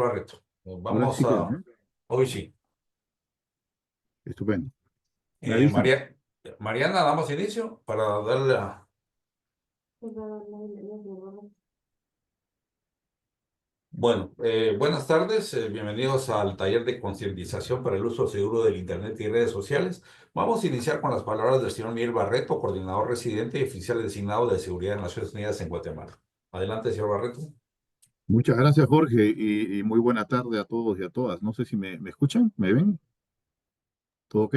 Correcto. Ahora Vamos sí creo, a, ¿no? hoy sí. Estupendo. ¿Me avisan? Mariana, damos inicio para darle a... Bueno, buenas tardes, bienvenidos al taller de concientización para el uso seguro del Internet y redes sociales. Vamos a iniciar con las palabras del señor Miguel Barreto, coordinador residente y oficial designado de seguridad de Naciones Unidas en Guatemala. Adelante, señor Barreto. Muchas gracias, Jorge, y muy buena tarde a todos y a todas. No sé si me escuchan, ¿me ven? ¿Todo ok?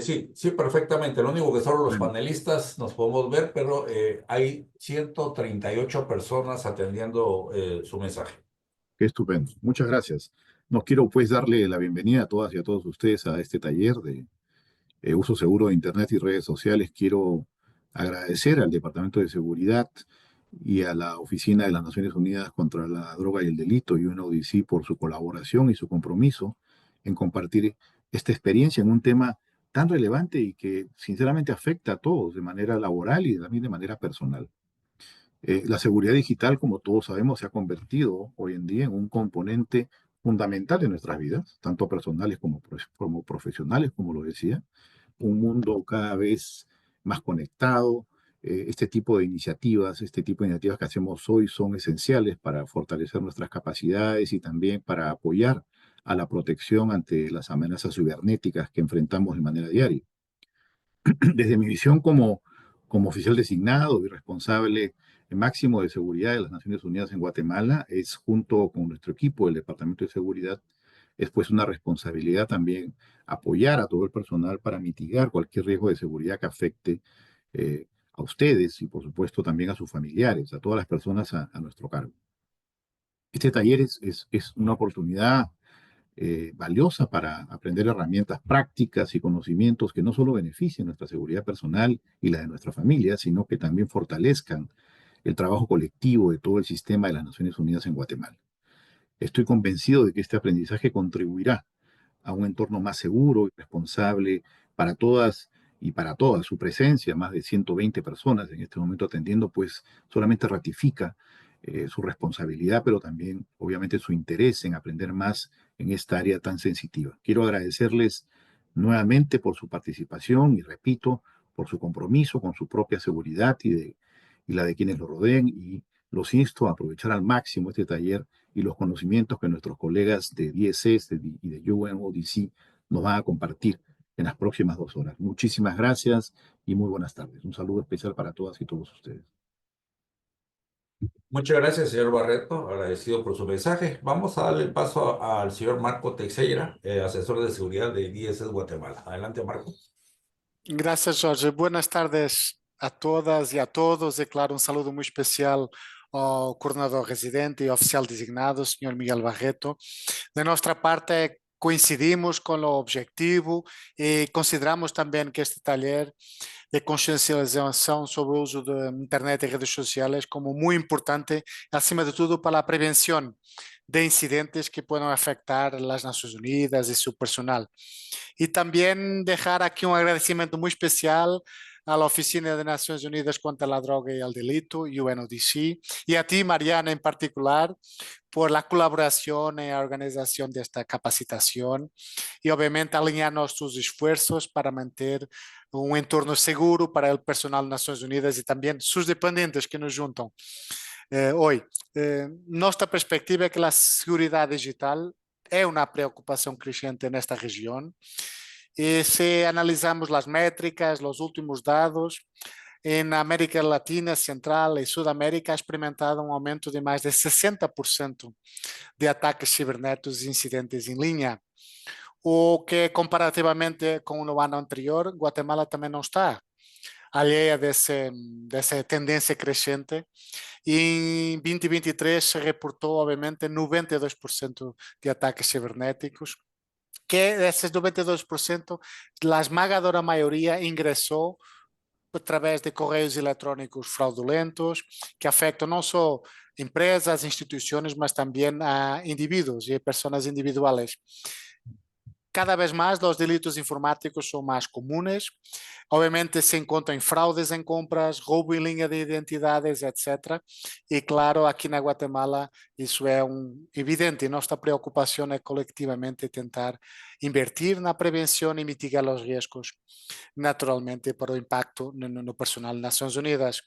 Sí, sí, perfectamente. Lo único que solo los Bueno, panelistas nos podemos ver, pero hay 138 personas atendiendo su mensaje. qué estupendo. Muchas gracias. No quiero pues darle la bienvenida a todas y a todos ustedes a este taller de uso seguro de Internet y redes sociales. Quiero agradecer al Departamento de Seguridad y a la Oficina de las Naciones Unidas contra la Droga y el Delito, UNODC, por su colaboración y su compromiso en compartir esta experiencia en un tema tan relevante y que sinceramente afecta a todos de manera laboral y también de manera personal. La seguridad digital, como todos sabemos, se ha convertido hoy en día en un componente fundamental de nuestras vidas, tanto personales como profesionales, como lo decía. Un mundo cada vez más conectado. Este tipo de iniciativas que hacemos hoy son esenciales para fortalecer nuestras capacidades y también para apoyar a la protección ante las amenazas cibernéticas que enfrentamos de manera diaria. Desde mi visión como oficial designado y responsable máximo de seguridad de las Naciones Unidas en Guatemala, es junto con nuestro equipo, el Departamento de Seguridad, es pues una responsabilidad también apoyar a todo el personal para mitigar cualquier riesgo de seguridad que afecte a ustedes y por supuesto también a sus familiares, a todas las personas a nuestro cargo. Este taller es una oportunidad valiosa para aprender herramientas prácticas y conocimientos que no solo beneficien nuestra seguridad personal y la de nuestra familia, sino que también fortalezcan el trabajo colectivo de todo el sistema de las Naciones Unidas en Guatemala. Estoy convencido de que este aprendizaje contribuirá a un entorno más seguro y responsable para todas y para todas. Su presencia, más de 120 personas en este momento atendiendo, pues solamente ratifica su responsabilidad, pero también obviamente su interés en aprender más en esta área tan sensitiva. Quiero agradecerles nuevamente por su participación y repito, por su compromiso con su propia seguridad y la de quienes lo rodeen y los insto a aprovechar al máximo este taller y los conocimientos que nuestros colegas de DSS y de UNODC nos van a compartir en las próximas 2 horas. Muchísimas gracias y muy buenas tardes. Un saludo especial para todas y todos ustedes. Muchas gracias, señor Barreto. Agradecido por su mensaje. Vamos a darle el paso al señor Marco Teixeira, asesor de seguridad de DSS Guatemala. Adelante, Marco. Graças, Jorge. Buenas tardes a todas e a todos. É claro, um saludo muito especial ao coordenador residente e oficial designado, Sr. Miguel Barreto. Da nossa parte, coincidimos com o objetivo e consideramos também que este taller de consciencialização sobre o uso da internet e redes sociais como muito importante, acima de tudo, para a prevenção de incidentes que puedan afectar las Naciones Unidas y su personal. Y también dejar aquí un agradecimiento muy especial a la Oficina de Naciones Unidas contra la Droga y el Delito, UNODC, y a ti, Mariana, en particular, por la colaboración en la organización de esta capacitación y obviamente alinear nuestros esfuerzos para mantener un entorno seguro para el personal de Naciones Unidas y también sus dependientes que nos juntan hoy. Nuestra perspectiva es que la seguridad digital es una preocupación creciente en esta región. Y si analizamos las métricas, los últimos dados, en América Latina, Central y Sudamérica ha experimentado un aumento de más de 60% de ataques cibernéticos e incidentes en línea, o que comparativamente con el año anterior, Guatemala también no está alheia dessa tendência crescente. E em 2023 se reportou, obviamente, 92% de ataques cibernéticos, que desses 92%, a esmagadora maioria ingressou através de correios eletrónicos fraudulentos, que afetam não só empresas, instituições, mas também a indivíduos e pessoas individuais. cada vez más los delitos informáticos son más comunes. Obviamente se encuentran fraudes en compras, roubo en línea de identidades, etc. Y claro, aquí en Guatemala eso es evidente. Nuestra preocupación es colectivamente tentar invertir en la prevención y mitigar los riesgos, naturalmente, para el impacto no personal de Naciones Unidas.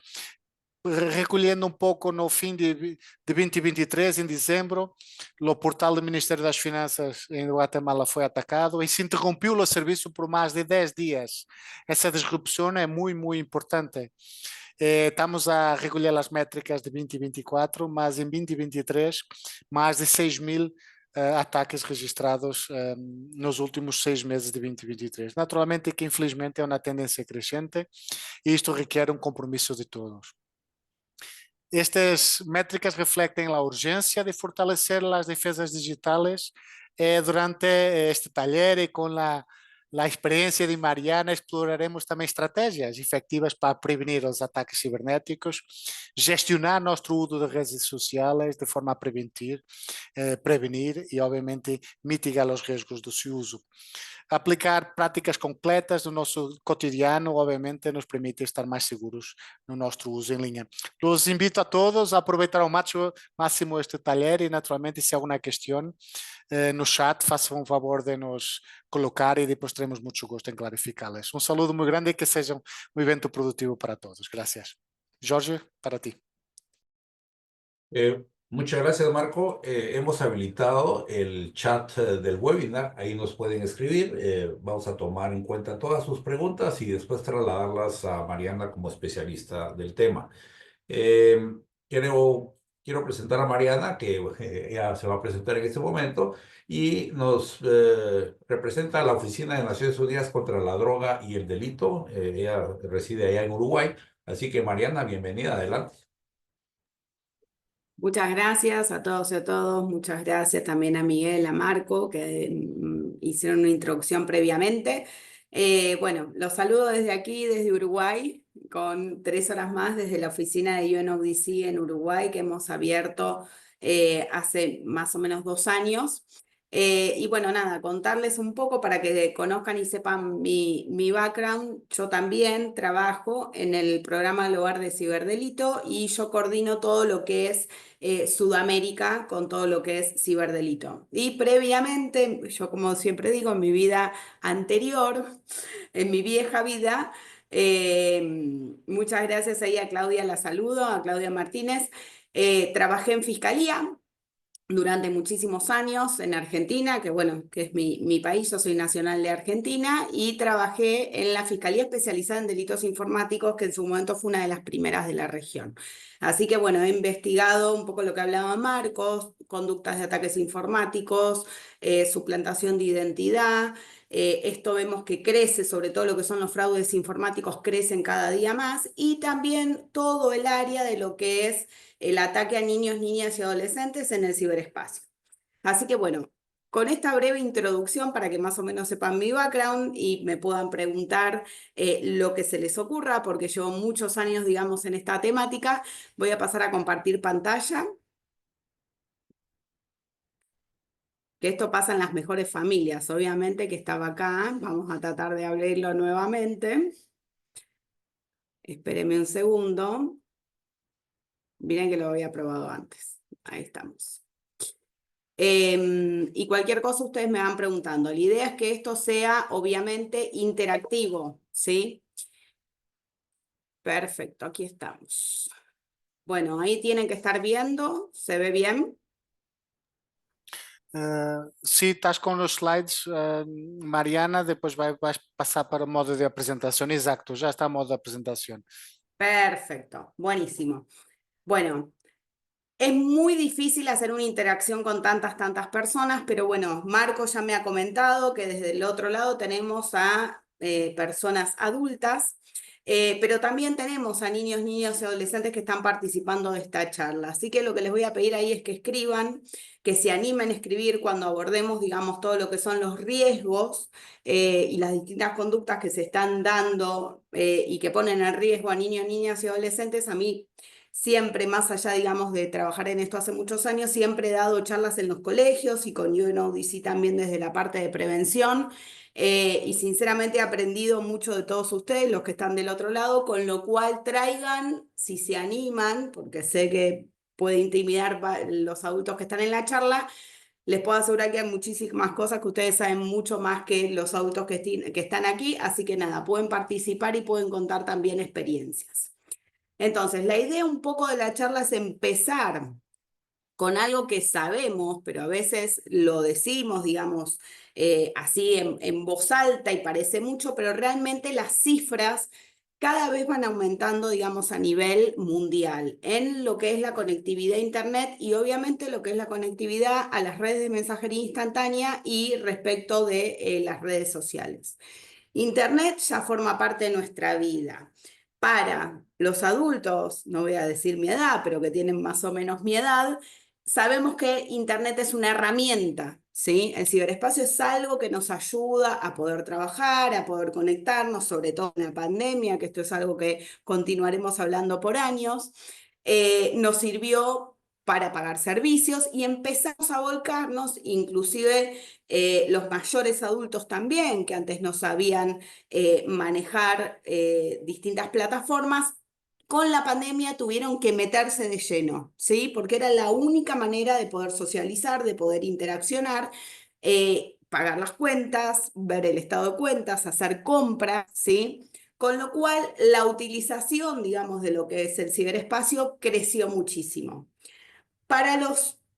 Recolhendo pouco no fim de 2023, em dezembro, o portal do Ministério das Finanças em Guatemala foi atacado e se interrompeu o serviço por mais de 10 dias. Essa disrupção é muito, muito importante. Estamos a recolher as métricas de 2024, mas em 2023, mais de 6.000 ataques registrados nos últimos 6 meses de 2023. Naturalmente que infelizmente é uma tendência crescente e isto requer um compromisso de todos. Estas métricas reflectem a urgência de fortalecer as defesas digitais. Durante este taller e com a experiência de Mariana, exploraremos também estratégias efetivas para prevenir os ataques cibernéticos, gestionar nosso uso de redes sociais de forma a prevenir e, obviamente, mitigar os riscos do seu uso. Aplicar práticas concretas no nosso cotidiano, obviamente, nos permite estar mais seguros no nosso uso em linha. Los invito a todos a aproveitar ao máximo este taller e, naturalmente, se há alguma questão no chat, façam um favor de nos colocar e depois teremos muito gosto em clarificá-las. Um saludo muito grande e que seja um evento produtivo para todos. Gracias. Jorge, para ti. Muchas gracias, Marco. Hemos habilitado el chat del webinar. Ahí nos pueden escribir. Vamos a tomar en cuenta todas sus preguntas y después trasladarlas a Mariana como especialista del tema. Quiero presentar a Mariana, que ella se va a presentar en este momento, y nos representa la Oficina de Naciones Unidas contra la Droga y el Delito. Ella reside allá en Uruguay. Así que, Mariana, bienvenida. Adelante. Muchas gracias a todos y a todos. Muchas gracias también a Miguel, a Marco, que hicieron una introducción previamente. Bueno, los saludo desde aquí, desde Uruguay, con 3 horas más desde la oficina de UNODC en Uruguay, que hemos abierto hace más o menos 2 años. Y bueno, nada, contarles un poco para que conozcan y sepan mi background. Yo también trabajo en el programa Global de Ciberdelito y yo coordino todo lo que es Sudamérica con todo lo que es ciberdelito. Y previamente, yo como siempre digo, en mi vida anterior, en mi vieja vida, muchas gracias ahí a Claudia, la saludo, a Claudia Martínez. Trabajé en Fiscalía durante muchísimos años en Argentina, que bueno, que es mi país, yo soy nacional de Argentina, y trabajé en la Fiscalía Especializada en Delitos Informáticos, que en su momento fue una de las primeras de la región. Así que bueno, he investigado un poco lo que hablaba Marcos, conductas de ataques informáticos, suplantación de identidad. Esto vemos que crece, sobre todo lo que son los fraudes informáticos, crecen cada día más, y también todo el área de lo que es el ataque a niños, niñas y adolescentes en el ciberespacio. Así que bueno, con esta breve introducción para que más o menos sepan mi background y me puedan preguntar lo que se les ocurra, porque llevo muchos años, digamos, en esta temática, voy a pasar a compartir pantalla. Que esto pasa en las mejores familias, obviamente que estaba acá, vamos a tratar de abrirlo nuevamente. Espérenme un segundo. Miren que lo había probado antes. Ahí estamos. Y cualquier cosa ustedes me van preguntando. La idea es que esto sea obviamente interactivo, ¿sí? Perfecto, aquí estamos. Bueno, ahí tienen que estar viendo. ¿Se ve bien? Si estás com os slides, Mariana, depois vais passar para o modo de apresentação. Exacto, já está o modo de apresentação. Perfecto, buenísimo. Bueno, es muy difícil hacer una interacción con tantas personas, pero bueno, Marco ya me ha comentado que desde el otro lado tenemos a personas adultas, pero también tenemos a niños, niñas y adolescentes que están participando de esta charla. Así que lo que les voy a pedir ahí es que escriban, que se animen a escribir cuando abordemos, digamos, todo lo que son los riesgos y las distintas conductas que se están dando y que ponen en riesgo a niños, niñas y adolescentes. A mí siempre, más allá, digamos, de trabajar en esto hace muchos años, siempre he dado charlas en los colegios y con UNODC también desde la parte de prevención. Y sinceramente he aprendido mucho de todos ustedes, los que están del otro lado, con lo cual traigan, si se animan, porque sé que puede intimidar los adultos que están en la charla, les puedo asegurar que hay muchísimas cosas que ustedes saben mucho más que los adultos que están aquí, así que nada, pueden participar y pueden contar también experiencias. Entonces, la idea un poco de la charla es empezar con algo que sabemos, pero a veces lo decimos, digamos, así en voz alta y parece mucho, pero realmente las cifras cada vez van aumentando, digamos, a nivel mundial en lo que es la conectividad a Internet y obviamente lo que es la conectividad a las redes de mensajería instantánea y respecto de las redes sociales. Internet ya forma parte de nuestra vida. Para los adultos, no voy a decir mi edad, pero que tienen más o menos mi edad, sabemos que Internet es una herramienta, ¿sí? El ciberespacio es algo que nos ayuda a poder trabajar, a poder conectarnos, sobre todo en la pandemia, que esto es algo que continuaremos hablando por años. Nos sirvió para pagar servicios y empezamos a volcarnos, inclusive los mayores adultos también, que antes no sabían manejar distintas plataformas, con la pandemia tuvieron que meterse de lleno, ¿sí? Porque era la única manera de poder socializar, de poder interaccionar, pagar las cuentas, ver el estado de cuentas, hacer compras, ¿sí? Con lo cual la utilización, digamos, de lo que es el ciberespacio creció muchísimo. Para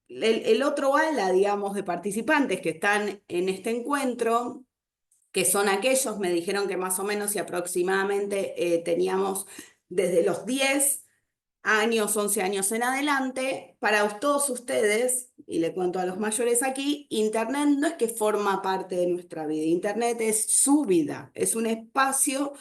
el otro ala, digamos, de participantes que están en este encuentro, que son aquellos, me dijeron que más o menos y aproximadamente teníamos desde los 10 años, 11 años en adelante, para todos ustedes, y le cuento a los mayores aquí, Internet no es que forma parte de nuestra vida, Internet es su vida, es un espacio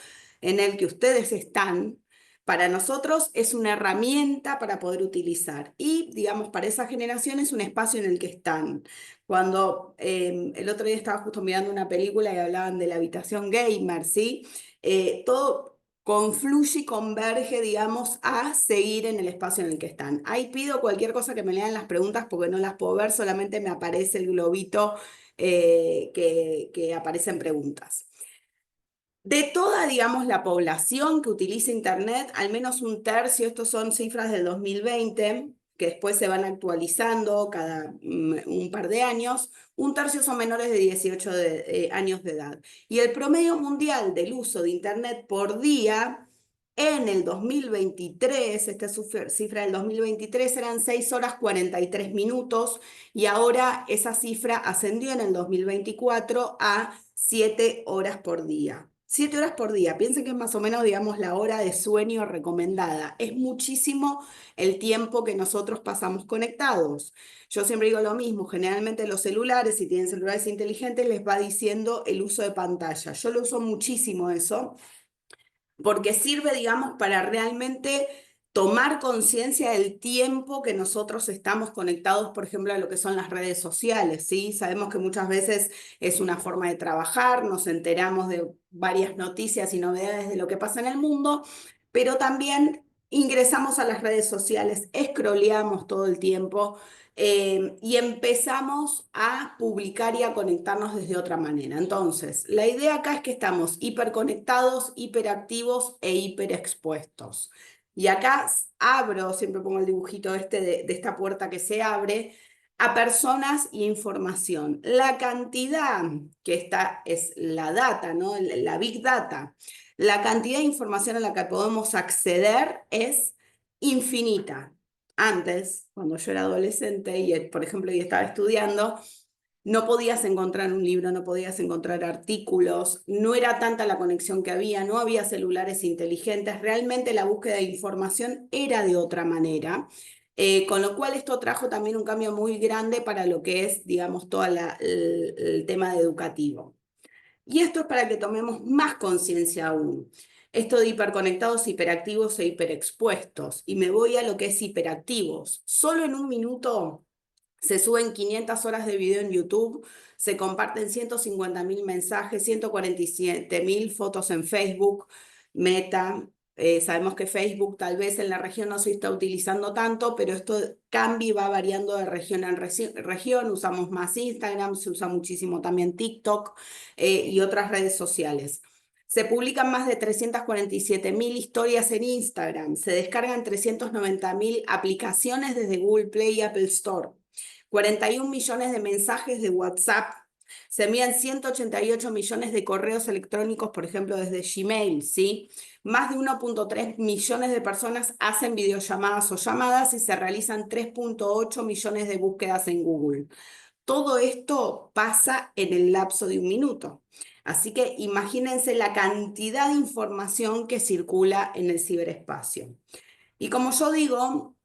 en el que ustedes están. Para nosotros es una herramienta para poder utilizar y, digamos, para esa generación es un espacio en el que están. Cuando el otro día estaba justo mirando una película y hablaban de la habitación gamer, ¿sí? Todo confluye y converge, digamos, a seguir en el espacio en el que están. Ahí pido cualquier cosa que me lean las preguntas porque no las puedo ver, solamente me aparece el globito que aparece en preguntas. De toda, digamos, la población que utiliza Internet, al menos un tercio, estos son cifras del 2020, que después se van actualizando cada un par de años, un tercio son menores de 18 años de edad. Y el promedio mundial del uso de Internet por día en el 2023, esta cifra del 2023 eran 6 horas 43 minutos y ahora esa cifra ascendió en el 2024 a 7 horas por día. 7 horas por día, piensen que es más o menos, digamos, la hora de sueño recomendada. Es muchísimo el tiempo que nosotros pasamos conectados. Yo siempre digo lo mismo, generalmente los celulares, si tienen celulares inteligentes, les va diciendo el uso de pantalla. Yo lo uso muchísimo eso, porque sirve, digamos, para realmente tomar conciencia del tiempo que nosotros estamos conectados, por ejemplo, a lo que son las redes sociales, ¿sí? Sabemos que muchas veces es una forma de trabajar, nos enteramos de varias noticias y novedades de lo que pasa en el mundo, pero también ingresamos a las redes sociales, scrolleamos todo el tiempo y empezamos a publicar y a conectarnos desde otra manera. Entonces, la idea acá es que estamos hiperconectados, hiperactivos e hiperexpuestos. Y acá abro, siempre pongo el dibujito este de esta puerta que se abre, a personas y información. La cantidad, que esta es la data, ¿no? La big data, la cantidad de información a la que podemos acceder es infinita. Antes, cuando yo era adolescente y, por ejemplo, y estaba estudiando, no podías encontrar un libro, no podías encontrar artículos, no era tanta la conexión que había, no había celulares inteligentes, realmente la búsqueda de información era de otra manera, con lo cual esto trajo también un cambio muy grande para lo que es, digamos, todo el tema educativo. Y esto es para que tomemos más conciencia aún. Esto de hiperconectados, hiperactivos e hiperexpuestos. Y me voy a lo que es hiperactivos. Solo en un minuto se suben 500 horas de video en YouTube, se comparten 150.000 mensajes, 147.000 fotos en Facebook, Meta, Sabemos que Facebook tal vez en la región no se está utilizando tanto, pero esto cambia y va variando de región en región. Usamos más Instagram, se usa muchísimo también TikTok y otras redes sociales. Se publican más de 347.000 historias en Instagram, se descargan 390.000 aplicaciones desde Google Play y Apple Store, 41 millones de mensajes de WhatsApp, se envían 188 millones de correos electrónicos, por ejemplo, desde Gmail, ¿sí? Más de 1.3 millones de personas hacen videollamadas o llamadas y se realizan 3.8 millones de búsquedas en Google. Todo esto pasa en el lapso de un minuto. Así que imagínense la cantidad de información que circula en el ciberespacio. Y como yo digo,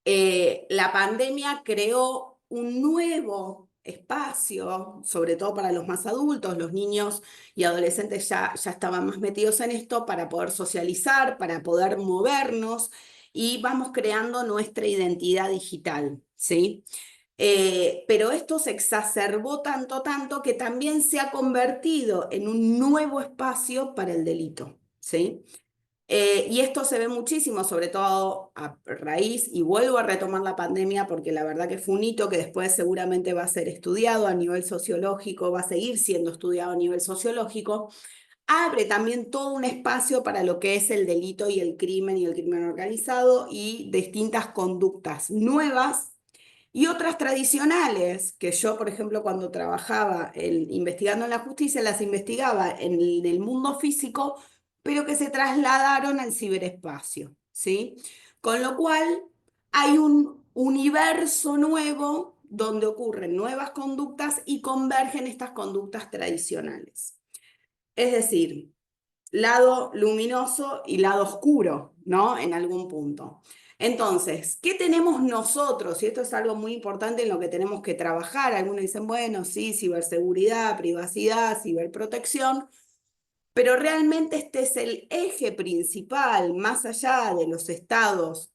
la pandemia creó un nuevo espacio, sobre todo para los más adultos, los niños y adolescentes ya estaban más metidos en esto para poder socializar, para poder movernos y vamos creando nuestra identidad digital, ¿sí? Pero esto se exacerbó tanto que también se ha convertido en un nuevo espacio para el delito, ¿sí? Y esto se ve muchísimo, sobre todo a raíz, y vuelvo a retomar la pandemia porque la verdad que fue un hito que después seguramente va a ser estudiado a nivel sociológico, va a seguir siendo estudiado a nivel sociológico, abre también todo un espacio para lo que es el delito y el crimen organizado y distintas conductas nuevas y otras tradicionales, que yo, por ejemplo, cuando trabajaba investigando en la justicia, las investigaba en el mundo físico, pero que se trasladaron al ciberespacio, ¿sí? Con lo cual, hay un universo nuevo donde ocurren nuevas conductas y convergen estas conductas tradicionales. Es decir, lado luminoso y lado oscuro, ¿no? En algún punto. Entonces, ¿qué tenemos nosotros? Y esto es algo muy importante en lo que tenemos que trabajar. Algunos dicen, bueno, sí, ciberseguridad, privacidad, ciberprotección, pero realmente este es el eje principal, más allá de los estados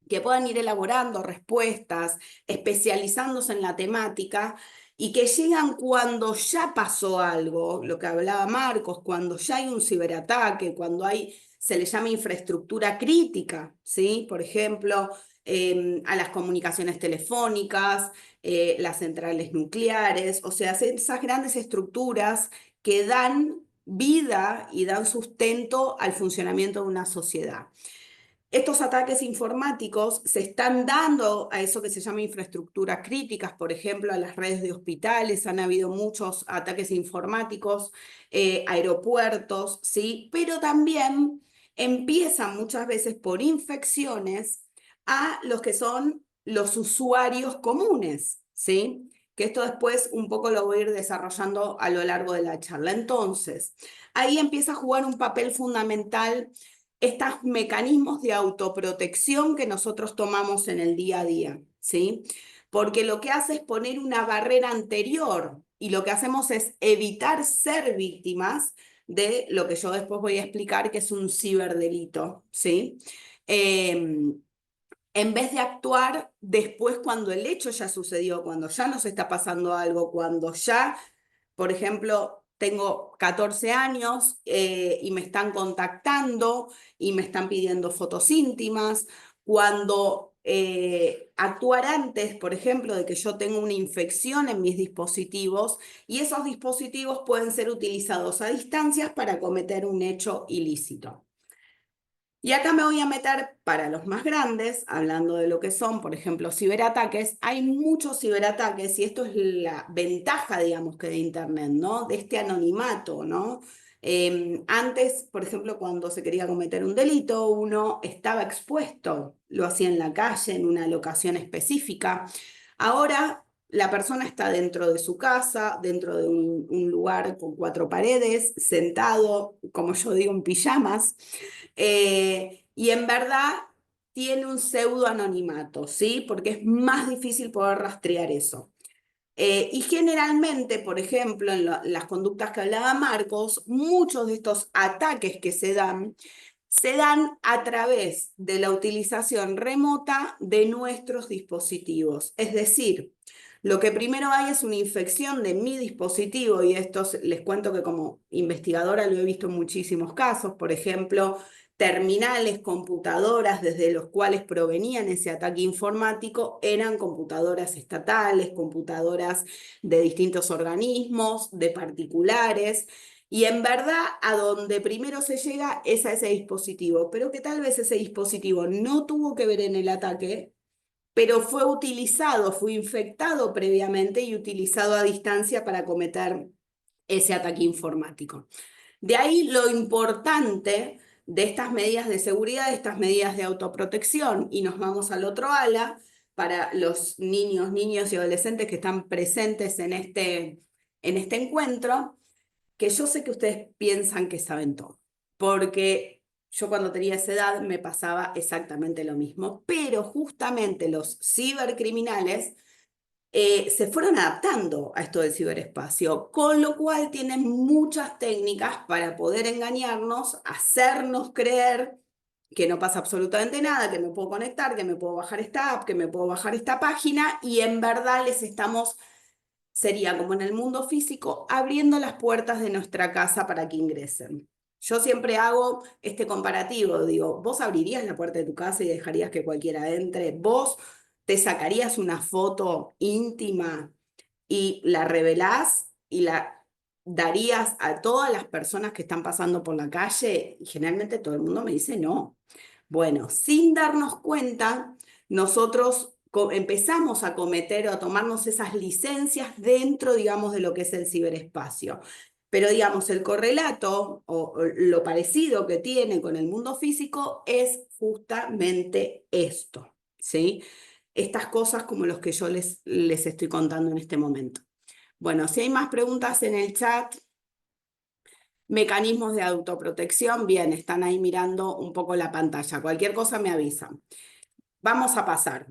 que puedan ir elaborando respuestas, especializándose en la temática y que llegan cuando ya pasó algo, lo que hablaba Marcos, cuando ya hay un ciberataque, cuando se le llama infraestructura crítica, ¿sí? Por ejemplo, a las comunicaciones telefónicas, las centrales nucleares, o sea, esas grandes estructuras que dan vida y dan sustento al funcionamiento de una sociedad. Estos ataques informáticos se están dando a eso que se llama infraestructuras críticas, por ejemplo, a las redes de hospitales, han habido muchos ataques informáticos, aeropuertos, ¿sí? Pero también empiezan muchas veces por infecciones a los que son los usuarios comunes, ¿sí? Que esto después un poco lo voy a ir desarrollando a lo largo de la charla. Entonces, ahí empieza a jugar un papel fundamental estos mecanismos de autoprotección que nosotros tomamos en el día a día, ¿sí? Porque lo que hace es poner una barrera anterior y lo que hacemos es evitar ser víctimas de lo que yo después voy a explicar que es un ciberdelito, ¿sí? En vez de actuar después cuando el hecho ya sucedió, cuando ya nos está pasando algo, cuando ya, por ejemplo, tengo 14 años y me están contactando y me están pidiendo fotos íntimas, cuando actuar antes, por ejemplo, de que yo tenga una infección en mis dispositivos y esos dispositivos pueden ser utilizados a distancias para cometer un hecho ilícito. Y acá me voy a meter para los más grandes, hablando de lo que son, por ejemplo, ciberataques. Hay muchos ciberataques y esto es la ventaja, digamos, que de Internet, ¿no? De este anonimato, ¿no? Antes, por ejemplo, cuando se quería cometer un delito, uno estaba expuesto, lo hacía en la calle, en una locación específica. Ahora la persona está dentro de su casa, dentro de un lugar con 4 paredes, sentado, como yo digo, en pijamas. Y en verdad tiene un pseudo anonimato, ¿sí? Porque es más difícil poder rastrear eso. Y generalmente, por ejemplo, en las conductas que hablaba Marcos, muchos de estos ataques que se dan a través de la utilización remota de nuestros dispositivos. Es decir, lo que primero hay es una infección de mi dispositivo, y esto les cuento que como investigadora lo he visto en muchísimos casos, por ejemplo, terminales, computadoras desde los cuales provenían ese ataque informático eran computadoras estatales, computadoras de distintos organismos, de particulares, y en verdad a donde primero se llega es a ese dispositivo, pero que tal vez ese dispositivo no tuvo que ver en el ataque, pero fue utilizado, fue infectado previamente y utilizado a distancia para cometer ese ataque informático. De ahí lo importante de estas medidas de seguridad, de estas medidas de autoprotección, y nos vamos al otro ala para los niños y adolescentes que están presentes en este encuentro, que yo sé que ustedes piensan que saben todo, porque yo cuando tenía esa edad me pasaba exactamente lo mismo, pero justamente los cibercriminales se fueron adaptando a esto del ciberespacio, con lo cual tienen muchas técnicas para poder engañarnos, hacernos creer que no pasa absolutamente nada, que me puedo conectar, que me puedo bajar esta app, que me puedo bajar esta página, y en verdad les estamos, sería como en el mundo físico, abriendo las puertas de nuestra casa para que ingresen. Yo siempre hago este comparativo, digo, ¿vos abrirías la puerta de tu casa y dejarías que cualquiera entre? ¿Vos te sacarías una foto íntima y la revelás y la darías a todas las personas que están pasando por la calle? Y generalmente todo el mundo me dice no. Bueno, sin darnos cuenta, nosotros empezamos a cometer o a tomarnos esas licencias dentro, digamos, de lo que es el ciberespacio. Pero, digamos, el correlato o lo parecido que tiene con el mundo físico es justamente esto, ¿sí? Estas cosas como los que yo les estoy contando en este momento. Bueno, si hay más preguntas en el chat. Mecanismos de autoprotección, bien, están ahí mirando un poco la pantalla. Cualquier cosa me avisan. Vamos a pasar.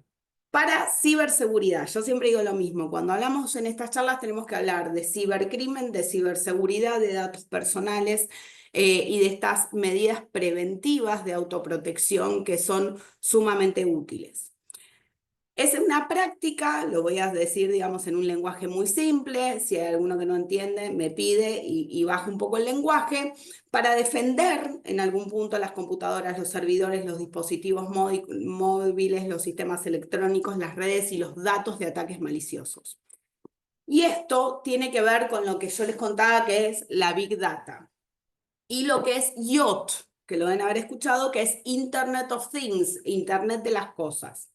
Para ciberseguridad, yo siempre digo lo mismo, cuando hablamos en estas charlas tenemos que hablar de cibercrimen, de ciberseguridad, de datos personales y de estas medidas preventivas de autoprotección que son sumamente útiles. Es una práctica, lo voy a decir, digamos, en un lenguaje muy simple. Si hay alguno que no entiende, me pide y bajo un poco el lenguaje para defender en algún punto las computadoras, los servidores, los dispositivos móviles, los sistemas electrónicos, las redes y los datos de ataques maliciosos. Y esto tiene que ver con lo que yo les contaba que es la Big Data y lo que es IoT, que lo deben haber escuchado, que es Internet of Things, Internet de las cosas.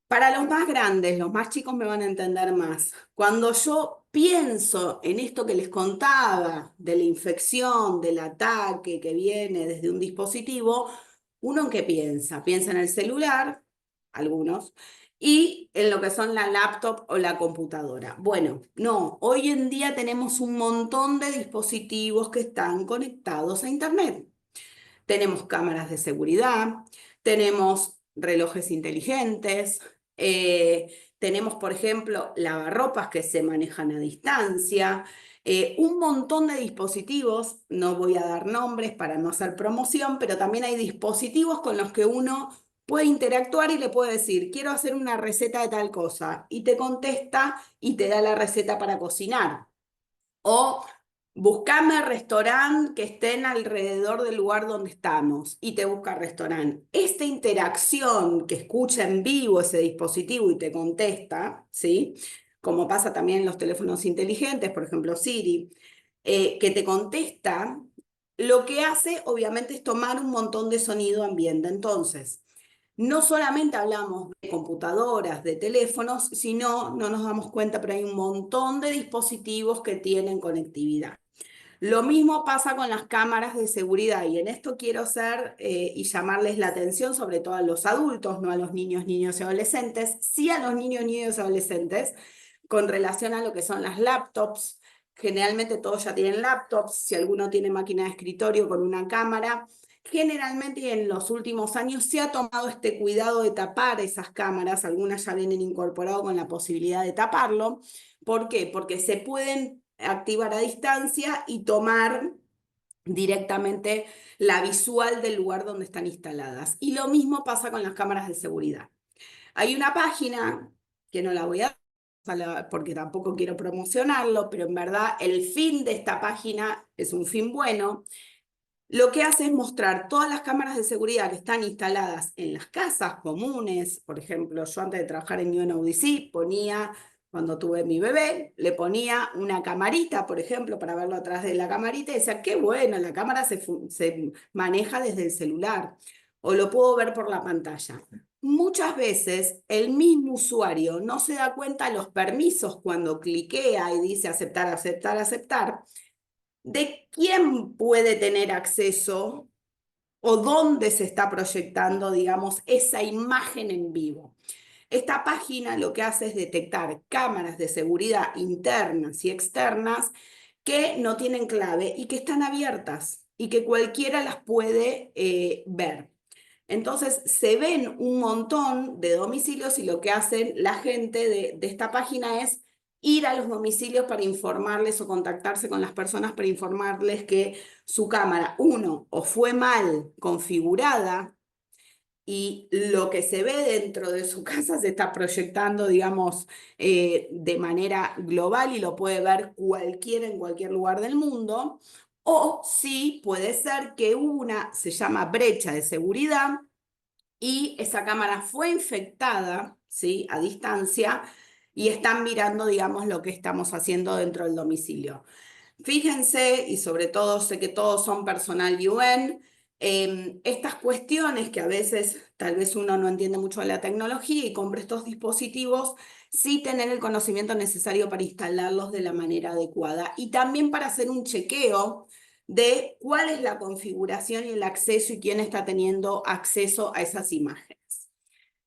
Para los más grandes, los más chicos me van a entender más. Cuando yo pienso en esto que les contaba, de la infección, del ataque que viene desde un dispositivo, ¿uno en qué piensa? Piensa en el celular, algunos, y en lo que son la laptop o la computadora. Bueno, no, hoy en día tenemos un montón de dispositivos que están conectados a Internet. Tenemos cámaras de seguridad, tenemos relojes inteligentes, tenemos, por ejemplo, lavarropas que se manejan a distancia, un montón de dispositivos, no voy a dar nombres para no hacer promoción, pero también hay dispositivos con los que uno puede interactuar y le puede decir, quiero hacer una receta de tal cosa, y te contesta y te da la receta para cocinar. O buscame restaurante que estén alrededor del lugar donde estamos y te busca restaurante. Esta interacción que escucha en vivo ese dispositivo y te contesta, ¿sí? Como pasa también en los teléfonos inteligentes, por ejemplo Siri, que te contesta, lo que hace obviamente es tomar un montón de sonido ambiente. Entonces, no solamente hablamos de computadoras, de teléfonos, sino, no nos damos cuenta, pero hay un montón de dispositivos que tienen conectividad. Lo mismo pasa con las cámaras de seguridad, y en esto quiero hacer y llamarles la atención, sobre todo a los adultos, no a los niños y adolescentes, sí a los niños y adolescentes, con relación a lo que son las laptops. Generalmente todos ya tienen laptops, si alguno tiene máquina de escritorio con una cámara. Generalmente y en los últimos años se ha tomado este cuidado de tapar esas cámaras, algunas ya vienen incorporadas con la posibilidad de taparlo. ¿Por qué? Porque se pueden activar a distancia y tomar directamente la visual del lugar donde están instaladas. Y lo mismo pasa con las cámaras de seguridad. Hay una página que no la voy a dar porque tampoco quiero promocionarlo, pero en verdad el fin de esta página es un fin bueno. lo que hace es mostrar todas las cámaras de seguridad que están instaladas en las casas comunes. Por ejemplo, yo antes de trabajar en UNODC ponía, cuando tuve mi bebé, le ponía una camarita, por ejemplo, para verlo atrás de la camarita y decía, qué bueno, la cámara se maneja desde el celular o lo puedo ver por la pantalla. Muchas veces el mismo usuario no se da cuenta de los permisos cuando cliquea y dice aceptar, aceptar, aceptar, de quién puede tener acceso o dónde se está proyectando, digamos, esa imagen en vivo. Esta página lo que hace es detectar cámaras de seguridad internas y externas que no tienen clave y que están abiertas y que cualquiera las puede ver. Entonces se ven un montón de domicilios y lo que hacen la gente de esta página es ir a los domicilios para informarles o contactarse con las personas para informarles que su cámara, uno, o fue mal configurada y lo que se ve dentro de su casa se está proyectando, digamos, de manera global y lo puede ver cualquiera en cualquier lugar del mundo. O sí, puede ser que una se llama brecha de seguridad y esa cámara fue infectada, ¿sí?, a distancia y están mirando, digamos, lo que estamos haciendo dentro del domicilio. Fíjense, y sobre todo sé que todos son personal UN, estas cuestiones que a veces tal vez uno no entiende mucho de la tecnología y compra estos dispositivos, sí tener el conocimiento necesario para instalarlos de la manera adecuada y también para hacer un chequeo de cuál es la configuración y el acceso y quién está teniendo acceso a esas imágenes.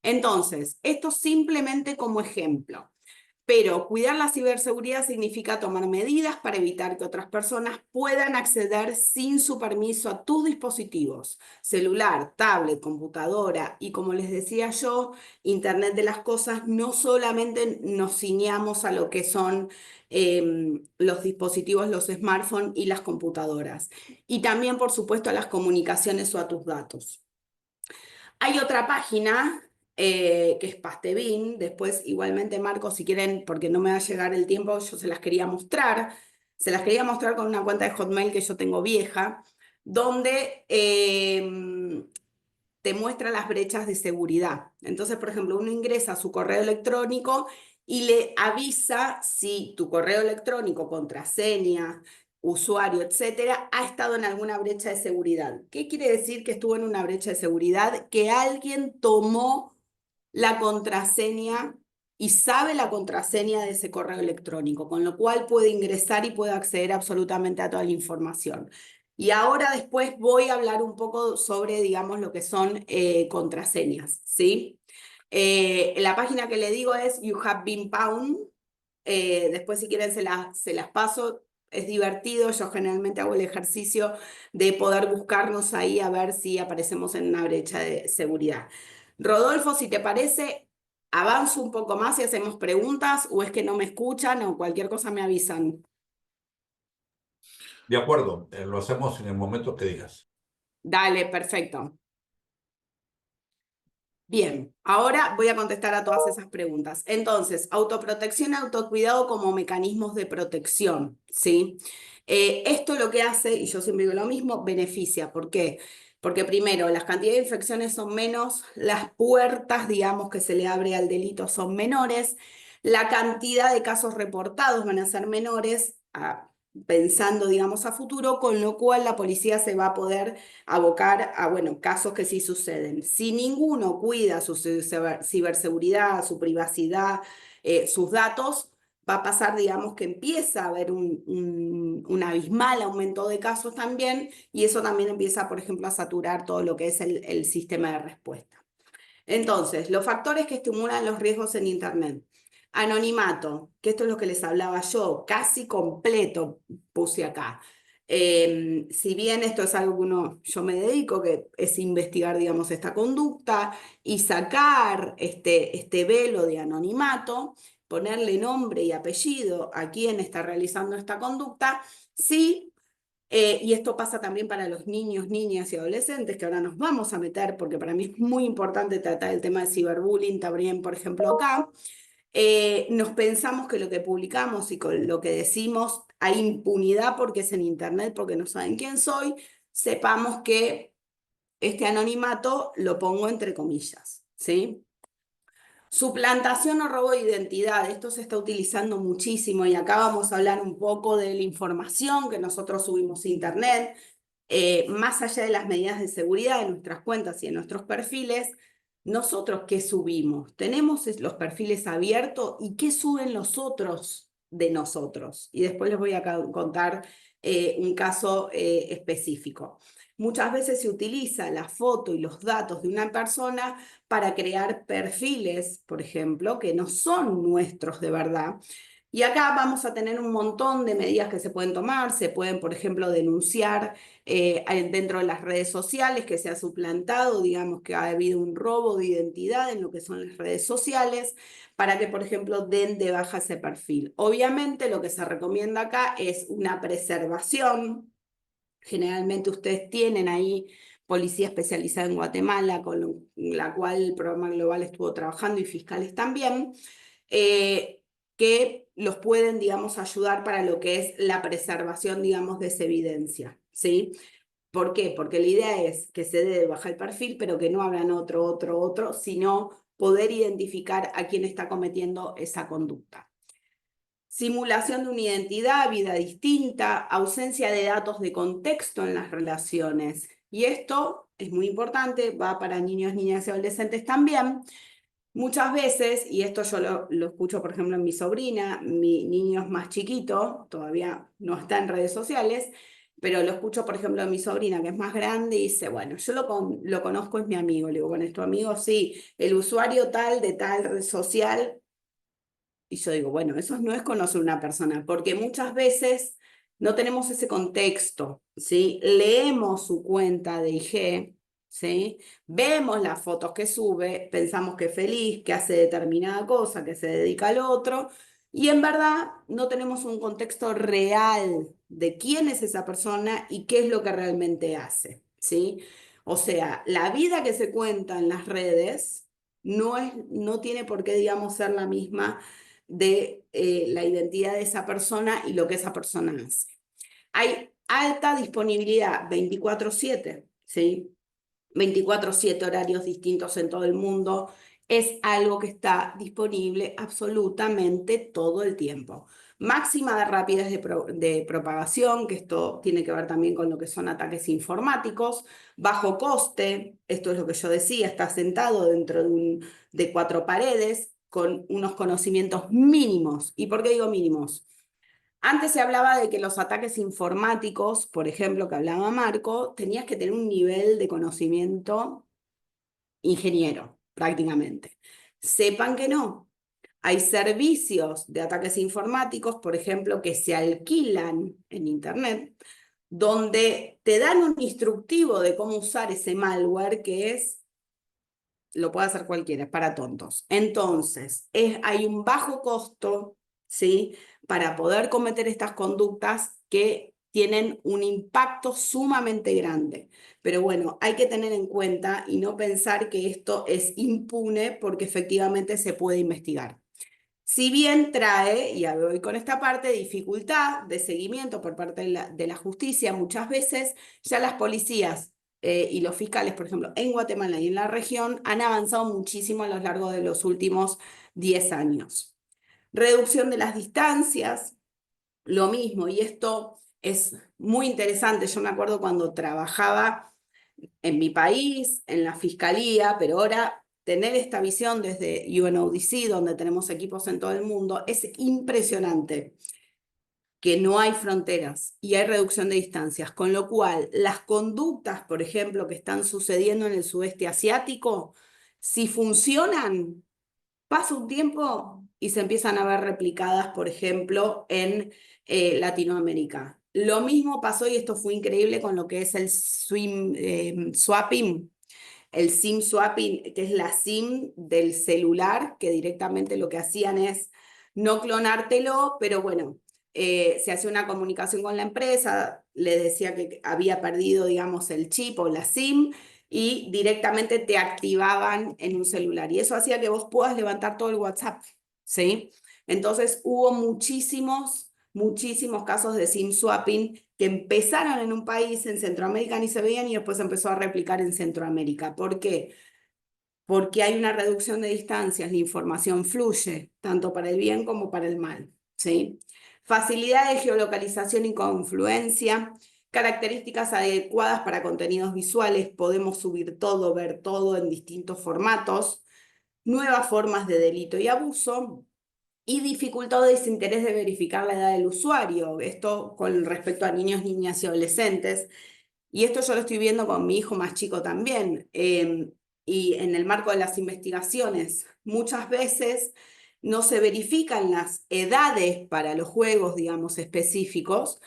Entonces, esto simplemente como ejemplo. Pero cuidar la ciberseguridad significa tomar medidas para evitar que otras personas puedan acceder sin su permiso a tus dispositivos, celular, tablet, computadora y, como les decía yo, Internet de las cosas. No solamente nos ciñamos a lo que son los dispositivos, los smartphones y las computadoras, y también, por supuesto, a las comunicaciones o a tus datos. Hay otra página que es Pastebin. Después, igualmente, Marco, si quieren, porque no me va a llegar el tiempo, yo se las quería mostrar. Se las quería mostrar con una cuenta de Hotmail que yo tengo vieja, donde te muestra las brechas de seguridad. Entonces, por ejemplo, uno ingresa a su correo electrónico y le avisa si tu correo electrónico, contraseña, usuario, etcétera, ha estado en alguna brecha de seguridad. ¿Qué quiere decir que estuvo en una brecha de seguridad? Que alguien tomó la contraseña y sabe la contraseña de ese correo electrónico, con lo cual puede ingresar y puede acceder absolutamente a toda la información. Y ahora después voy a hablar un poco sobre, digamos, lo que son contraseñas, ¿sí? La página que le digo es You Have Been Pwned. Después, si quieren, se las paso. Es divertido, yo generalmente hago el ejercicio de poder buscarnos ahí a ver si aparecemos en una brecha de seguridad. Rodolfo, si te parece, avanzo un poco más y hacemos preguntas, o es que no me escuchan o cualquier cosa me avisan. De acuerdo, lo hacemos en el momento que digas. Dale, perfecto. Bien, ahora voy a contestar a todas esas preguntas. Entonces, autoprotección y autocuidado como mecanismos de protección, ¿sí? Esto lo que hace, y yo siempre digo lo mismo, beneficia. ¿Por qué? Porque primero, las cantidades de infecciones son menos, las puertas, digamos, que se le abre al delito son menores, la cantidad de casos reportados van a ser menores, pensando, digamos, a futuro, con lo cual la policía se va a poder abocar a, bueno, casos que sí suceden. Si ninguno cuida su ciberseguridad, su privacidad, sus datos, va a pasar, digamos, que empieza a haber un abismal aumento de casos también, y eso también empieza, por ejemplo, a saturar todo lo que es el sistema de respuesta. Entonces, los factores que estimulan los riesgos en Internet. Anonimato, que esto es lo que les hablaba yo, casi completo puse acá. Si bien esto es algo que yo me dedico, que es investigar, digamos, esta conducta y sacar este velo de anonimato, ponerle nombre y apellido a quien está realizando esta conducta, sí. Y esto pasa también para los niños, niñas y adolescentes, que ahora nos vamos a meter, porque para mí es muy importante tratar el tema de ciberbullying también, por ejemplo, acá. Nos pensamos que lo que publicamos y con lo que decimos hay impunidad porque es en Internet, porque no saben quién soy. sepamos que este anonimato lo pongo entre comillas, ¿sí? Suplantación o robo de identidad, esto se está utilizando muchísimo y acá vamos a hablar un poco de la información que nosotros subimos a internet, más allá de las medidas de seguridad de nuestras cuentas y de nuestros perfiles. ¿Nosotros qué subimos? Tenemos los perfiles abiertos y qué suben los otros de nosotros. Y después les voy a contar un caso específico. Muchas veces se utiliza la foto y los datos de una persona para crear perfiles, por ejemplo, que no son nuestros de verdad. Y acá vamos a tener un montón de medidas que se pueden tomar. Se pueden, por ejemplo, denunciar dentro de las redes sociales que se ha suplantado, digamos que ha habido un robo de identidad en lo que son las redes sociales, para que, por ejemplo, den de baja ese perfil. Obviamente lo que se recomienda acá es una preservación. Generalmente ustedes tienen ahí policía especializada en Guatemala, con la cual el programa global estuvo trabajando, y fiscales también, que los pueden, digamos, ayudar para lo que es la preservación, digamos, de esa evidencia, ¿sí? ¿Por qué? Porque la idea es que se dé de baja el perfil, pero que no hagan otro, sino poder identificar a quién está cometiendo esa conducta. Simulación de una identidad, vida distinta, ausencia de datos de contexto en las relaciones. Y esto es muy importante, va para niños, niñas y adolescentes también. Muchas veces, y esto yo lo escucho, por ejemplo, en mi sobrina, mi niño es más chiquito, todavía no está en redes sociales, pero lo escucho, por ejemplo, en mi sobrina, que es más grande, y dice, bueno, yo lo conozco, es mi amigo. Le digo, bueno, ¿es tu amigo? Sí, el usuario tal de tal red social. Y yo digo, bueno, eso no es conocer una persona, porque muchas veces no tenemos ese contexto, ¿sí? Leemos su cuenta de IG, ¿sí? Vemos las fotos que sube, pensamos que es feliz, que hace determinada cosa, que se dedica al otro, y en verdad no tenemos un contexto real de quién es esa persona y qué es lo que realmente hace, ¿sí? O sea, la vida que se cuenta en las redes no tiene por qué, digamos, ser la misma de la identidad de esa persona y lo que esa persona hace. Hay alta disponibilidad 24/7, ¿sí? 24/7 horarios distintos en todo el mundo. Es algo que está disponible absolutamente todo el tiempo. Máxima de rapidez de propagación, que esto tiene que ver también con lo que son ataques informáticos. Bajo coste, esto es lo que yo decía, está sentado dentro de 4 paredes, con unos conocimientos mínimos. ¿Y por qué digo mínimos? Antes se hablaba de que los ataques informáticos, por ejemplo, que hablaba Marco, tenías que tener un nivel de conocimiento ingeniero, prácticamente. Sepan que no. Hay servicios de ataques informáticos, por ejemplo, que se alquilan en Internet, donde te dan un instructivo de cómo usar ese malware que lo puede hacer cualquiera, es para tontos. Entonces, hay un bajo costo, ¿sí?, para poder cometer estas conductas que tienen un impacto sumamente grande. Pero bueno, hay que tener en cuenta y no pensar que esto es impune, porque efectivamente se puede investigar. Si bien trae, y voy con esta parte, dificultad de seguimiento por parte de la justicia, muchas veces ya las policías y los fiscales, por ejemplo, en Guatemala y en la región, han avanzado muchísimo a lo largo de los últimos 10 años. Reducción de las distancias, lo mismo, y esto es muy interesante. Yo me acuerdo cuando trabajaba en mi país, en la fiscalía, pero ahora tener esta visión desde UNODC, donde tenemos equipos en todo el mundo, es impresionante que no hay fronteras y hay reducción de distancias, con lo cual las conductas, por ejemplo, que están sucediendo en el sudeste asiático, si funcionan, pasa un tiempo y se empiezan a ver replicadas, por ejemplo, en Latinoamérica. Lo mismo pasó, y esto fue increíble, con lo que es el swapping, el SIM swapping, que es la SIM del celular, que directamente lo que hacían es no clonártelo, pero bueno, se hacía una comunicación con la empresa, le decía que había perdido, digamos, el chip o la SIM, y directamente te activaban en un celular. Y eso hacía que vos puedas levantar todo el WhatsApp, ¿sí? Entonces hubo muchísimos muchísimos casos de SIM swapping que empezaron en un país, en Centroamérica ni se veían, y después empezó a replicar en Centroamérica. ¿Por qué? Porque hay una reducción de distancias, la información fluye, tanto para el bien como para el mal, ¿sí? Facilidad de geolocalización y confluencia, características adecuadas para contenidos visuales, podemos subir todo, ver todo en distintos formatos, nuevas formas de delito y abuso, y dificultad o desinterés de verificar la edad del usuario, esto con respecto a niños, niñas y adolescentes. Y esto yo lo estoy viendo con mi hijo más chico también. Y en el marco de las investigaciones, muchas veces no se verifican las edades para los juegos, digamos, específicos,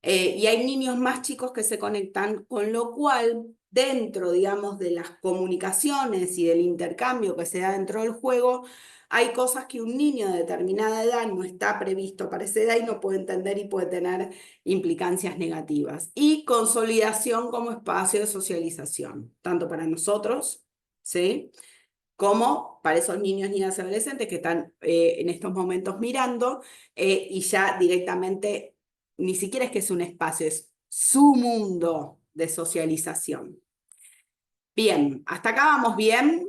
y hay niños más chicos que se conectan, con lo cual, dentro, digamos, de las comunicaciones y del intercambio que se da dentro del juego, hay cosas que un niño de determinada edad no está previsto para esa edad y no puede entender y puede tener implicancias negativas. Y consolidación como espacio de socialización, tanto para nosotros, ¿sí?, como para esos niños, niñas y adolescentes que están en estos momentos mirando, y ya directamente, ni siquiera es que es un espacio, es su mundo de socialización. Bien, hasta acá vamos bien.